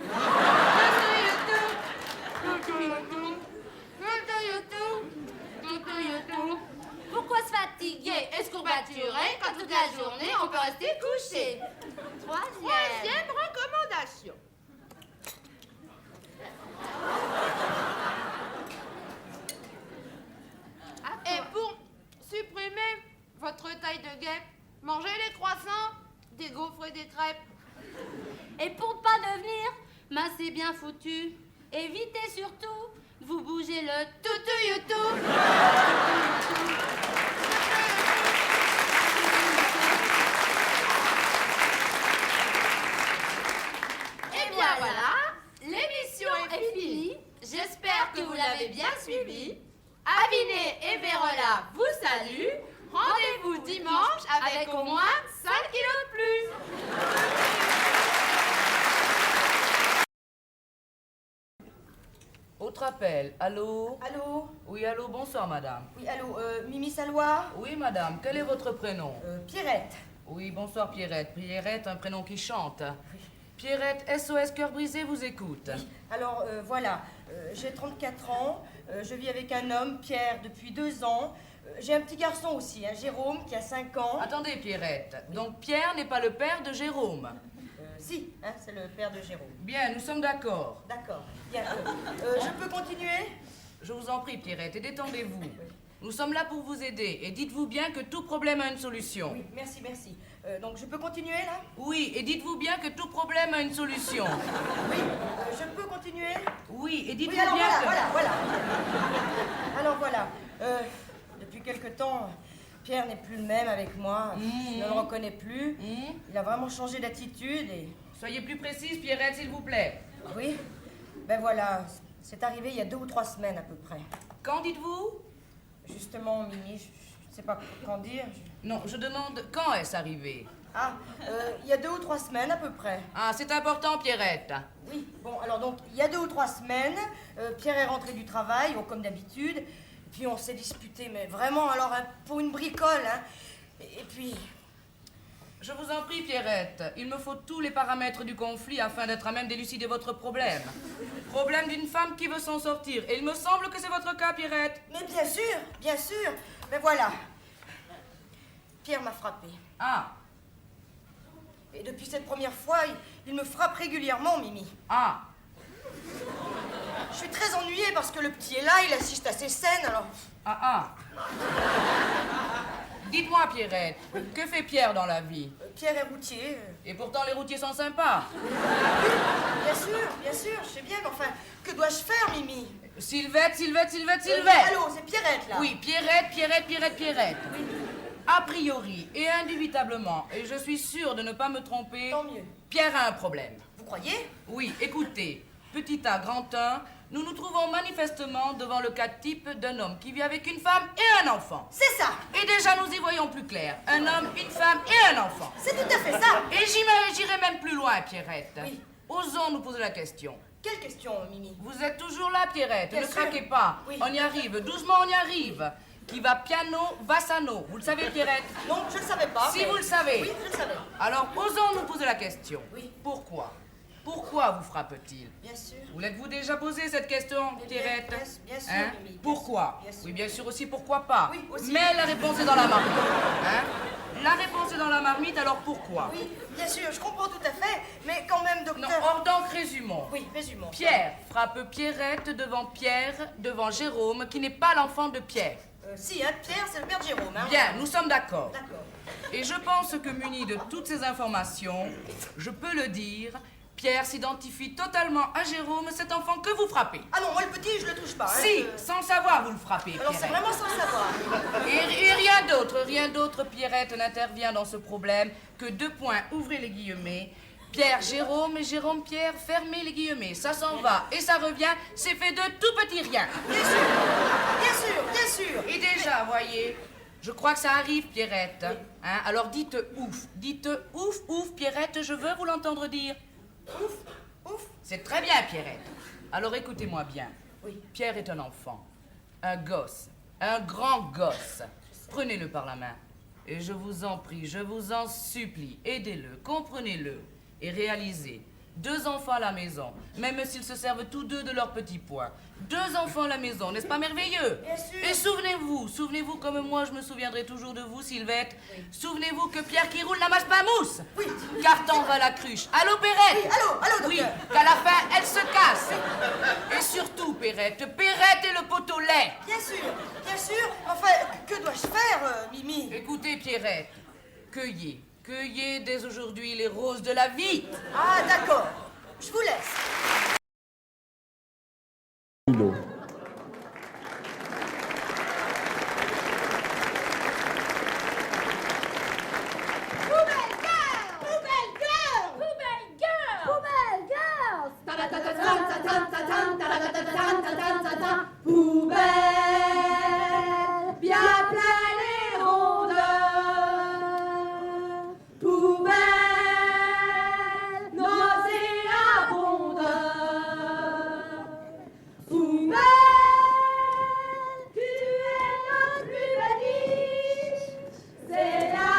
[SPEAKER 5] Pourquoi se fatiguer et se courbaturer quand toute la journée on peut rester couché?
[SPEAKER 8] Troisième recommandation. Et pour supprimer votre taille de guêpe, mangez les croissants, des gaufres et des crêpes.
[SPEAKER 5] Et pour pas devenir massé bien foutu, évitez surtout de vous bouger le toutou youtou.
[SPEAKER 8] Et bien voilà, l'émission est finie. J'espère que vous l'avez bien suivie. Aviné et Vérola vous saluent. Rendez-vous dimanche avec au moins 5 kilos de plus.
[SPEAKER 9] Autre appel. Allô?
[SPEAKER 17] Allô?
[SPEAKER 9] Oui, allô, bonsoir, madame.
[SPEAKER 17] Oui, allô, Mimi Salois?
[SPEAKER 9] Oui, madame. Quel est votre prénom?
[SPEAKER 17] Pierrette.
[SPEAKER 9] Oui, bonsoir, Pierrette. Pierrette, un prénom qui chante. Pierrette, SOS Cœur Brisé vous écoute.
[SPEAKER 17] Alors, voilà, j'ai 34 ans, je vis avec un homme, Pierre, depuis 2 ans. J'ai un petit garçon aussi, Jérôme, qui a 5 ans.
[SPEAKER 9] Attendez, Pierrette. Donc, Pierre n'est pas le père de Jérôme?
[SPEAKER 17] Si, c'est le père de Jérôme.
[SPEAKER 9] Bien, nous sommes d'accord.
[SPEAKER 17] D'accord. Bien. Je peux continuer?
[SPEAKER 9] Je vous en prie, Pierrette, et détendez-vous. Nous sommes là pour vous aider, et dites-vous bien que tout problème a une solution.
[SPEAKER 17] Oui, merci, merci. Donc, je peux continuer, là?
[SPEAKER 9] Oui, et dites-vous bien que tout problème a une solution.
[SPEAKER 17] Oui, je peux continuer?
[SPEAKER 9] Oui, et dites-vous
[SPEAKER 17] oui, alors
[SPEAKER 9] bien
[SPEAKER 17] voilà. Alors, voilà. Depuis quelque temps, Pierre n'est plus le même avec moi. Je ne le reconnais plus. Il a vraiment changé d'attitude et...
[SPEAKER 9] Soyez plus précise, Pierrette, s'il vous plaît.
[SPEAKER 17] Oui. Ben voilà, c'est arrivé il y a 2 ou 3 semaines à peu près.
[SPEAKER 9] Quand dites-vous?
[SPEAKER 17] Justement, Mimi, je ne sais pas quand dire.
[SPEAKER 9] Non, je demande quand est-ce arrivé?
[SPEAKER 17] Ah, il y a 2 ou 3 semaines à peu près.
[SPEAKER 9] Ah, c'est important, Pierrette.
[SPEAKER 17] Oui, bon, alors donc, il y a 2 ou 3 semaines, Pierre est rentré du travail, comme d'habitude, et puis on s'est disputé, mais vraiment, alors, pour une bricole, et puis...
[SPEAKER 9] Je vous en prie, Pierrette, il me faut tous les paramètres du conflit afin d'être à même d'élucider votre problème. Problème d'une femme qui veut s'en sortir, et il me semble que c'est votre cas, Pierrette.
[SPEAKER 17] Mais bien sûr, mais voilà. Pierre m'a frappée.
[SPEAKER 9] Ah.
[SPEAKER 17] Et depuis cette première fois, il me frappe régulièrement, Mimi.
[SPEAKER 9] Ah.
[SPEAKER 17] Je suis très ennuyée parce que le petit est là, il assiste à ces scènes, alors...
[SPEAKER 9] Ah. Dites-moi, Pierrette, que fait Pierre dans la vie?
[SPEAKER 17] Pierre est routier.
[SPEAKER 9] Et pourtant, les routiers sont sympas.
[SPEAKER 17] Bien sûr, je sais bien, mais enfin, que dois-je faire, Mimi?
[SPEAKER 9] Sylvette.
[SPEAKER 17] Allô, c'est Pierrette, là.
[SPEAKER 9] Oui, Pierrette.
[SPEAKER 17] Oui.
[SPEAKER 9] A priori et indubitablement, et je suis sûre de ne pas me tromper...
[SPEAKER 17] Tant mieux.
[SPEAKER 9] Pierre a un problème.
[SPEAKER 17] Vous croyez?
[SPEAKER 9] Oui, écoutez, petit A, grand 1, nous nous trouvons manifestement devant le cas type d'un homme qui vit avec une femme et un enfant.
[SPEAKER 17] C'est ça.
[SPEAKER 9] Et déjà, nous y voyons plus clair. Un homme, une femme et un enfant.
[SPEAKER 17] C'est tout à fait ça.
[SPEAKER 9] Et j'irai même plus loin, Pierrette.
[SPEAKER 17] Oui.
[SPEAKER 9] Osons nous poser la question.
[SPEAKER 17] Quelle question, Mimi?
[SPEAKER 9] Vous êtes toujours là, Pierrette.
[SPEAKER 17] Bien
[SPEAKER 9] Ne
[SPEAKER 17] sûr.
[SPEAKER 9] craquez pas.
[SPEAKER 17] Oui.
[SPEAKER 9] On y arrive. Doucement, on y arrive. Qui va piano, va sano. Vous le savez, Pierrette?
[SPEAKER 17] Non, je ne le savais pas.
[SPEAKER 9] Si
[SPEAKER 17] mais...
[SPEAKER 9] vous le savez.
[SPEAKER 17] Oui, je le savais.
[SPEAKER 9] Alors, osons nous poser la question.
[SPEAKER 17] Oui.
[SPEAKER 9] Pourquoi? Pourquoi vous frappe-t-il?
[SPEAKER 17] Bien sûr.
[SPEAKER 9] Vous l'êtes-vous déjà posé cette question, Pierrette?
[SPEAKER 17] Bien sûr, Mimi.
[SPEAKER 9] Pourquoi?
[SPEAKER 17] Bien sûr.
[SPEAKER 9] Oui, bien sûr aussi, pourquoi pas?
[SPEAKER 17] Oui, aussi.
[SPEAKER 9] Mais la réponse est dans la marmite. La réponse est dans la marmite, alors pourquoi?
[SPEAKER 17] Oui, bien sûr, je comprends tout à fait, mais quand même, docteur...
[SPEAKER 9] Non, hors donc, résumons.
[SPEAKER 17] Oui, résumons.
[SPEAKER 9] Pierre frappe Pierrette devant Jérôme, qui n'est pas l'enfant de Pierre.
[SPEAKER 17] Si, Pierre, c'est le père de Jérôme.
[SPEAKER 9] Bien, nous sommes d'accord.
[SPEAKER 17] D'accord.
[SPEAKER 9] Et je pense que muni de toutes ces informations, je peux le dire, Pierre s'identifie totalement à Jérôme, cet enfant que vous frappez.
[SPEAKER 17] Ah non, moi le petit, je le touche pas. Hein,
[SPEAKER 9] si, sans le savoir, vous le frappez,
[SPEAKER 17] alors c'est
[SPEAKER 9] Pierrette.
[SPEAKER 17] vraiment sans le savoir.
[SPEAKER 9] Et rien d'autre, Pierrette, n'intervient dans ce problème que 2 points, ouvrez les guillemets. Pierre, Jérôme et Jérôme, Pierre, fermez les guillemets. Ça s'en va et ça revient, c'est fait de tout petit rien.
[SPEAKER 17] Bien sûr, bien sûr.
[SPEAKER 9] Et déjà, voyez, je crois que ça arrive, Pierrette.
[SPEAKER 17] Oui.
[SPEAKER 9] Hein, alors dites ouf, ouf, Pierrette, je veux vous l'entendre dire. Ouf. C'est très bien, Pierrette. Alors écoutez-moi bien.
[SPEAKER 17] Oui.
[SPEAKER 9] Pierre est un enfant, un gosse, un grand gosse. Prenez-le par la main. Et je vous en prie, je vous en supplie, aidez-le, comprenez-le et réalisez. 2 enfants à la maison, même s'ils se servent tous 2 de leur petit pois. 2 enfants à la maison, n'est-ce pas merveilleux?
[SPEAKER 17] Bien sûr.
[SPEAKER 9] Et souvenez-vous comme moi je me souviendrai toujours de vous, Sylvette. Oui. Souvenez-vous que Pierre qui roule n'amasse pas mousse.
[SPEAKER 17] Oui.
[SPEAKER 9] Carton va la cruche. Allô, Perrette?
[SPEAKER 17] Oui, allô, docteur.
[SPEAKER 9] Oui, qu'à la fin, elle se casse. Et surtout, Perrette est le poteau lait.
[SPEAKER 17] Bien sûr. Enfin, que dois-je faire, Mimi?
[SPEAKER 9] Écoutez, Pierrette, cueillez dès aujourd'hui les roses de la vie.
[SPEAKER 17] Ah, d'accord. Je vous laisse.
[SPEAKER 16] Poubelle, bien plein les rondeurs. Poubelle, nauséabonde. Poubelle, tu es notre plus belle niche. C'est là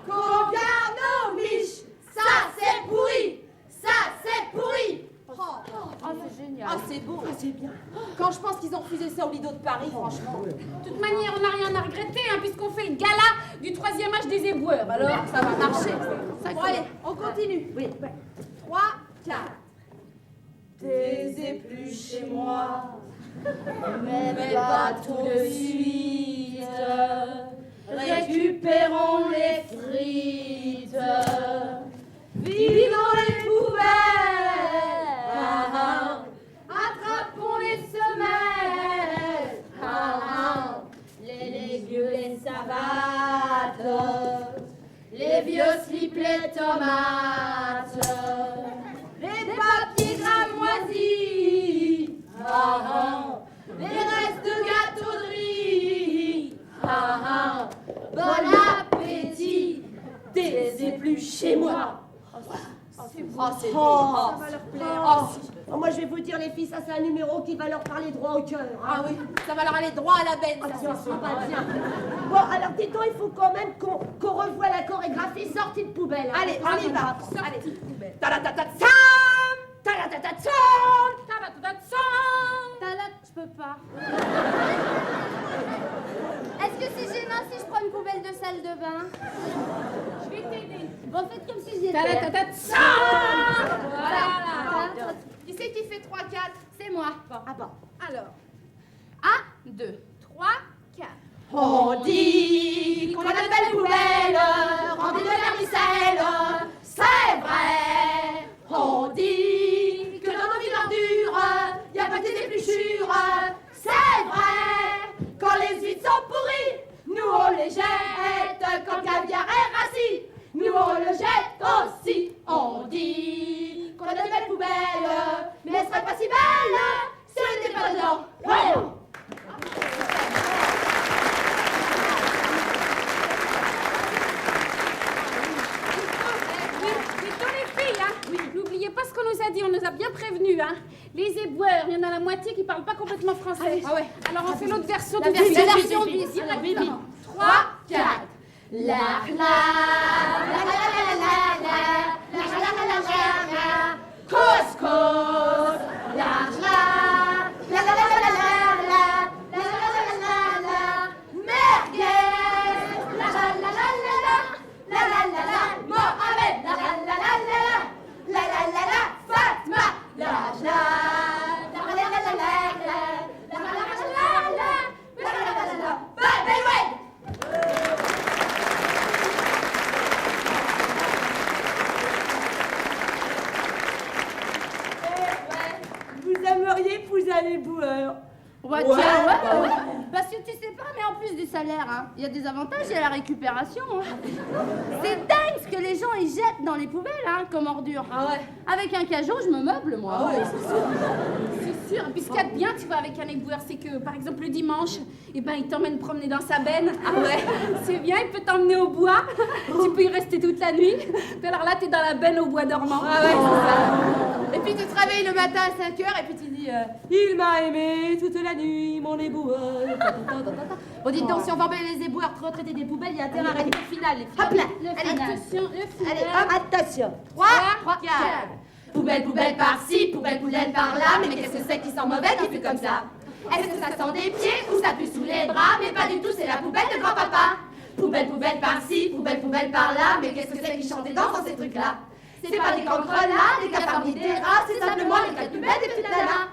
[SPEAKER 16] qu'on garde nos miches. Ça c'est pourri, Oh, c'est génial. Ah, c'est beau. Ah, c'est bien. Quand je pense qu'ils ont refusé ça au Lido de Paris, franchement.
[SPEAKER 2] De toute manière, on n'a rien à regretter, hein, puisqu'on fait le gala du 3e âge des éboueurs. Alors, ça va marcher.
[SPEAKER 16] Bon, allez, on continue. Oui. 3, 4. Tes épluches chez moi, mais pas tout de suite. Récupérons les frites. Vivons dans les poubelles. Attrapons les semelles. Les légumes, les savates. Les vieux slips, les tomates. Les papiers gras moisis. Les restes de gâteaux de riz. Bon appétit. Des épluches chez moi. C'est beau. C'est beau. Ça va leur plaire. Moi, je vais vous dire, les filles, ça, c'est un numéro qui va leur parler droit au cœur. Ah oui, ça va leur aller droit à la benne. Ça va bien. Bon, alors, dis-donc, il faut quand même qu'on revoie la chorégraphie sortie de poubelle. Hein. Allez, on y va. Allez. Ta-da-ta-ta-tsam. Ta-da-ta-ta-tsam. Ta-da-ta-ta-tsam. Je peux pas.
[SPEAKER 5] Est-ce que c'est gênant si je prends une poubelle de salle de bain?
[SPEAKER 2] Je vais t'aider.
[SPEAKER 5] Bon, faites comme si j'y étais.
[SPEAKER 16] Voilà. Qui c'est qui fait 3, 4?
[SPEAKER 5] C'est moi.
[SPEAKER 16] Ah bon. Alors.
[SPEAKER 5] 1, 2, 3, 4.
[SPEAKER 16] On dit qu'on a de belles poubelles, remplies de vermicelle. C'est vrai. On dit que dans nos villes d'ordures, il y a pas que des épluchures. C'est vrai. Quand les huîtres sont pourries, nous on les jette. Quand le caviar est rassis, nous on le jette aussi. On dit qu'on a de belles poubelles, mais elles seraient pas si belles si on n'était pas dedans. Voyons.
[SPEAKER 2] N'oubliez pas ce qu'on nous a dit, on nous a bien prévenus. Hein. Les éboueurs, il y en a la moitié qui parlent pas complètement français.
[SPEAKER 16] Ah ouais.
[SPEAKER 2] Alors on fait l'autre version
[SPEAKER 16] La version bis.
[SPEAKER 2] 3,
[SPEAKER 16] 4. La la la la la la la la la couscous. La la la la la la la la merguez. La la la la la la la Mohamed. La la la la la Fatma. La la la la la la la Beloued.
[SPEAKER 10] a les boueurs.
[SPEAKER 5] Ouais,
[SPEAKER 10] Ouais.
[SPEAKER 5] tiens, ouais. Parce que tu sais pas, mais en plus du salaire, hein, il y a des avantages, il y a la récupération. Hein. C'est dingue ce que les gens ils jettent dans les poubelles, hein, comme ordures.
[SPEAKER 10] Ah ouais.
[SPEAKER 5] Avec un cajot, je me meuble, moi.
[SPEAKER 10] Ah ouais,
[SPEAKER 5] c'est sûr. Et puis ce qu'il y a de bien, tu vois, avec un éboueur, c'est que, par exemple, le dimanche, eh ben, il t'emmène promener dans sa benne. Ah ouais. C'est bien, il peut t'emmener au bois. Tu peux y rester toute la nuit. Puis alors là, t'es dans la benne au bois dormant.
[SPEAKER 10] Ah ouais, c'est ça. Et puis tu te réveilles le matin à 5h et puis tu dis il m'a aimé toute la nuit, mon éboueur. Bon, dites donc, si on va embêter les éboueurs, retraiter des poubelles, il y a intérêt à arrêter le final, les filles.
[SPEAKER 16] Hop là.
[SPEAKER 5] Le
[SPEAKER 16] Allez,
[SPEAKER 5] final.
[SPEAKER 16] attention,
[SPEAKER 5] le
[SPEAKER 16] Allez,
[SPEAKER 5] final.
[SPEAKER 16] hop, attention.
[SPEAKER 10] 3, 4. Poubelle, poubelle par-ci, poubelle par là, mais qu'est-ce que c'est qui sent mauvais qui fait comme ça? Est-ce que ça sent des pieds ou ça pue sous les bras? Mais pas du tout, c'est la poubelle de grand-papa. Poubelle, poubelle par-ci, poubelle par là, mais qu'est-ce que c'est qui chante des danses dans ces trucs-là? C'est pas des cancres là, des cafards ni des rats, c'est simplement les quatre poubelles des petites nanas.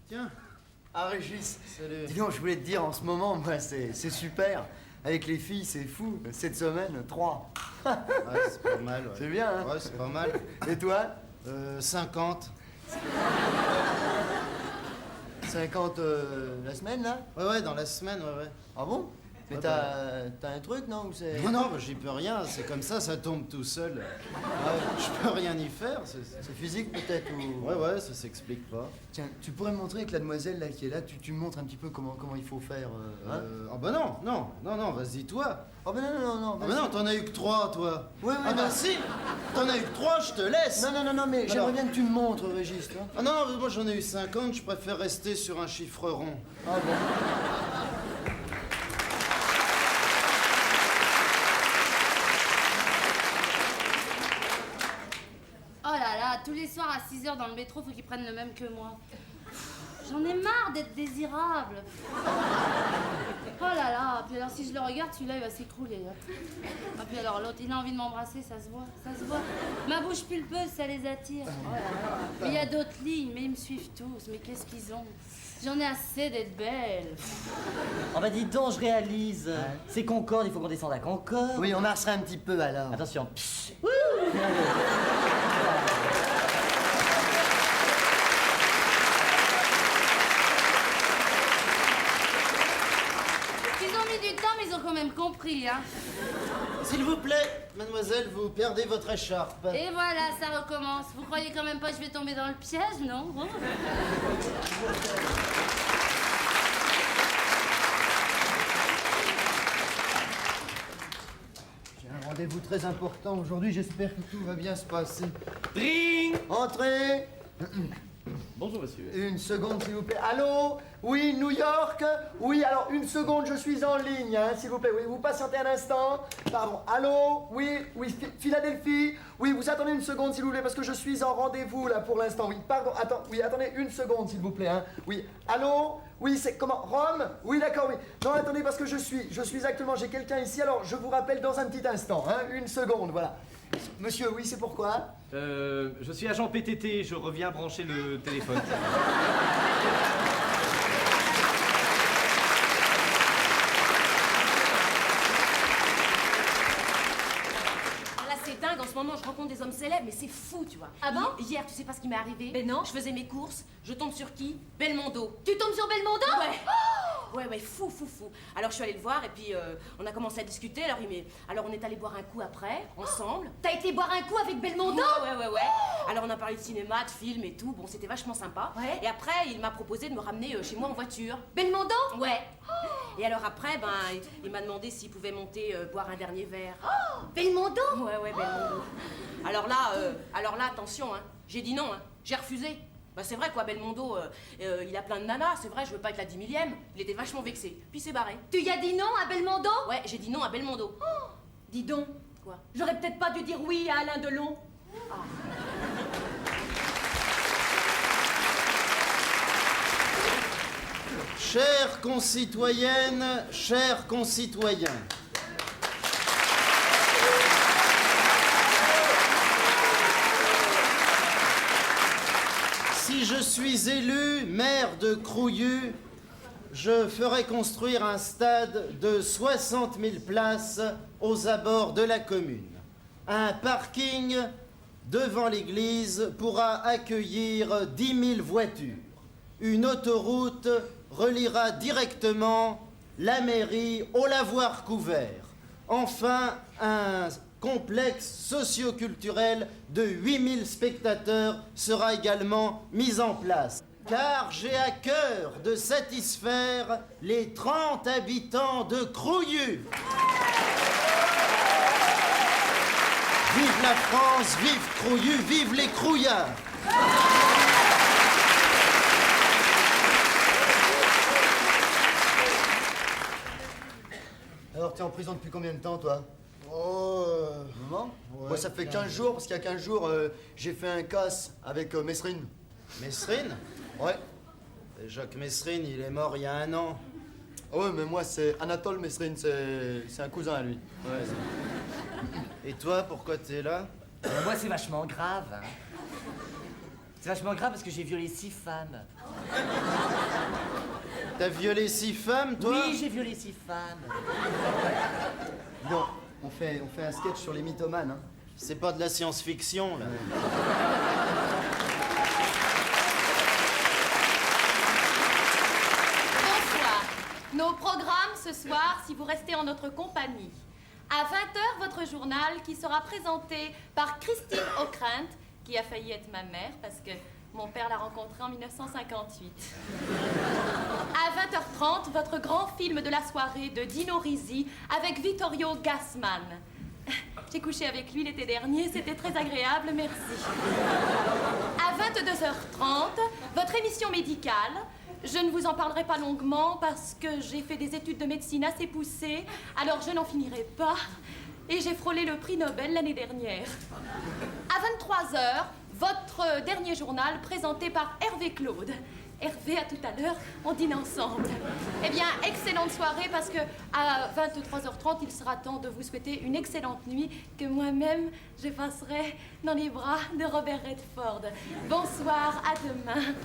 [SPEAKER 6] Tiens, Régis. Salut. Dis donc, je voulais te dire, en ce moment, moi, c'est super. Avec les filles, c'est fou. Cette semaine, 3.
[SPEAKER 1] Ouais, c'est pas mal, ouais.
[SPEAKER 6] C'est bien, hein?
[SPEAKER 1] Ouais, c'est pas mal.
[SPEAKER 6] Et toi?
[SPEAKER 1] 50.
[SPEAKER 6] 50 la semaine, là?
[SPEAKER 1] Ouais, dans la semaine, ouais.
[SPEAKER 6] Ah bon? Mais
[SPEAKER 1] Ouais,
[SPEAKER 6] t'as un truc, non? Ou c'est...
[SPEAKER 1] Non, bah, j'y peux rien, c'est comme ça tombe tout seul. Ouais, je peux rien y faire.
[SPEAKER 6] C'est physique, peut-être, ou...
[SPEAKER 1] Ouais, ça s'explique pas.
[SPEAKER 6] Tiens, tu pourrais me montrer avec la demoiselle, là, qui est là, tu me montres un petit peu comment il faut faire, hein?
[SPEAKER 1] Ah bah non, vas-y, toi.
[SPEAKER 6] Oh bah non,
[SPEAKER 1] Ah bah non, t'en as eu que 3, toi.
[SPEAKER 6] Ouais,
[SPEAKER 1] Ah bah si, t'en as eu que 3, je te laisse.
[SPEAKER 6] Non, mais
[SPEAKER 1] Alors.
[SPEAKER 6] j'aimerais bien que tu me montres, Régis, toi.
[SPEAKER 1] Ah non, moi j'en ai eu 50, je préfère rester sur un chiffre rond.
[SPEAKER 6] Ah bon?
[SPEAKER 5] Oh là là, tous les soirs à 6h dans le métro, faut qu'ils prennent le même que moi. J'en ai marre d'être désirable. Oh là là, puis alors si je le regarde, celui-là il va s'écrouler. Ah puis alors l'autre, il a envie de m'embrasser, ça se voit. Ma bouche pulpeuse, ça les attire. Oh là là. Mais il y a d'autres lignes, mais ils me suivent tous. Mais qu'est-ce qu'ils ont? J'en ai assez d'être belle.
[SPEAKER 18] Oh bah dis donc, je réalise. C'est Concorde, il faut qu'on descende à Concorde.
[SPEAKER 6] Oui, on marchera un petit peu, alors.
[SPEAKER 18] Attention.
[SPEAKER 5] Ils ont mis du temps, mais ils ont quand même compris, hein.
[SPEAKER 1] S'il vous plaît, mademoiselle, vous perdez votre écharpe.
[SPEAKER 5] Et voilà, ça recommence. Vous croyez quand même pas que je vais tomber dans le piège, non? Oh.
[SPEAKER 6] J'ai un rendez-vous très important aujourd'hui, j'espère que tout va bien se passer.
[SPEAKER 18] Ring!
[SPEAKER 6] Entrez!
[SPEAKER 4] Bonjour, monsieur.
[SPEAKER 6] Une seconde, s'il vous plaît. Allô? Oui, New York? Oui, alors une seconde, je suis en ligne, hein, s'il vous plaît. Oui, vous patientez un instant. Pardon. Allô? Oui, Philadelphie? Oui, vous attendez une seconde, s'il vous plaît, parce que je suis en rendez-vous, là, pour l'instant. Oui, pardon, attendez une seconde, s'il vous plaît, hein. Oui, allô? Oui, c'est comment? Rome? Oui, d'accord, oui. Non, attendez, parce que je suis actuellement, j'ai quelqu'un ici, alors je vous rappelle dans un petit instant, hein. Une seconde, voilà. Monsieur, oui, c'est pourquoi?
[SPEAKER 19] Je suis agent PTT, je reviens brancher le téléphone.
[SPEAKER 10] Là, c'est dingue, en ce moment, je rencontre des hommes célèbres, mais c'est fou, tu vois.
[SPEAKER 8] Ah bon?
[SPEAKER 10] Hier, tu sais pas ce qui m'est arrivé?
[SPEAKER 8] Mais non.
[SPEAKER 10] Je faisais mes courses, je tombe sur qui? Belmondo.
[SPEAKER 8] Tu tombes sur Belmondo?
[SPEAKER 10] Ouais. Ouais, fou. Alors je suis allée le voir et puis on a commencé à discuter. Alors on est allé boire un coup après, ensemble.
[SPEAKER 8] T'as été boire un coup avec Belmondo?
[SPEAKER 10] Ouais. Alors on a parlé de cinéma, de films et tout. Bon, c'était vachement sympa.
[SPEAKER 8] Ouais.
[SPEAKER 10] Et après, il m'a proposé de me ramener chez moi en voiture.
[SPEAKER 8] Belmondo?
[SPEAKER 10] Ouais. Et alors après, il m'a demandé s'il pouvait monter boire un dernier verre.
[SPEAKER 8] Belmondo?
[SPEAKER 10] Ouais, Belmondo. Alors là, attention, hein. J'ai dit non, hein. J'ai refusé. Bah c'est vrai quoi, Belmondo, il a plein de nanas, c'est vrai, je veux pas être la 10 millième. Il était vachement vexé, puis c'est barré.
[SPEAKER 8] Tu y as dit non à Belmondo?
[SPEAKER 10] Ouais, j'ai dit non à Belmondo.
[SPEAKER 8] Dis donc.
[SPEAKER 10] Quoi?
[SPEAKER 8] J'aurais peut-être pas dû dire oui à Alain Delon.
[SPEAKER 1] Chères concitoyennes, chers concitoyens, si je suis élu maire de Crouillu, je ferai construire un stade de 60 000 places aux abords de la commune.
[SPEAKER 20] un parking devant l'église pourra accueillir 10 000 voitures. Une autoroute reliera directement la mairie au lavoir couvert. Enfin, un complexe socio-culturel de 8 000 spectateurs sera également mis en place. Car j'ai à cœur de satisfaire les 30 habitants de Crouillu. Vive la France, vive Crouillu, vive les Crouillards.
[SPEAKER 6] Alors, t'es en prison depuis combien de temps, toi? Moment? Moi, ça fait 15 jours, parce qu'il y a 15 jours, j'ai fait un casse avec Mesrine.
[SPEAKER 20] Mesrine?
[SPEAKER 6] Ouais.
[SPEAKER 20] Jacques Mesrine, il est mort il y a 1 an.
[SPEAKER 6] Ah ouais, mais moi, c'est Anatole Mesrine, c'est un cousin à lui.
[SPEAKER 20] Ouais. Et toi, pourquoi t'es là?
[SPEAKER 18] Moi, c'est vachement grave. Hein. C'est vachement grave parce que j'ai violé 6 femmes.
[SPEAKER 20] T'as violé 6 femmes, toi?
[SPEAKER 18] Oui, j'ai violé 6 femmes.
[SPEAKER 6] Bon, on fait un sketch sur les mythomanes. Hein.
[SPEAKER 20] C'est pas de la science-fiction, là.
[SPEAKER 10] Bonsoir. Nos programmes ce soir, si vous restez en notre compagnie. À 20h, votre journal qui sera présenté par Christine Ockrent, qui a failli être ma mère parce que mon père l'a rencontrée en 1958. À 20h30, votre grand film de la soirée de Dino Risi avec Vittorio Gassman. J'ai couché avec lui l'été dernier, c'était très agréable, merci. À 22h30, votre émission médicale. Je ne vous en parlerai pas longuement parce que j'ai fait des études de médecine assez poussées, alors je n'en finirai pas. Et j'ai frôlé le prix Nobel l'année dernière. À 23h, votre dernier journal présenté par Hervé Claude. Hervé, à tout à l'heure, on dîne ensemble. Eh bien, excellente soirée parce que à 23h30, il sera temps de vous souhaiter une excellente nuit que moi-même, je passerai dans les bras de Robert Redford. Bonsoir, à demain.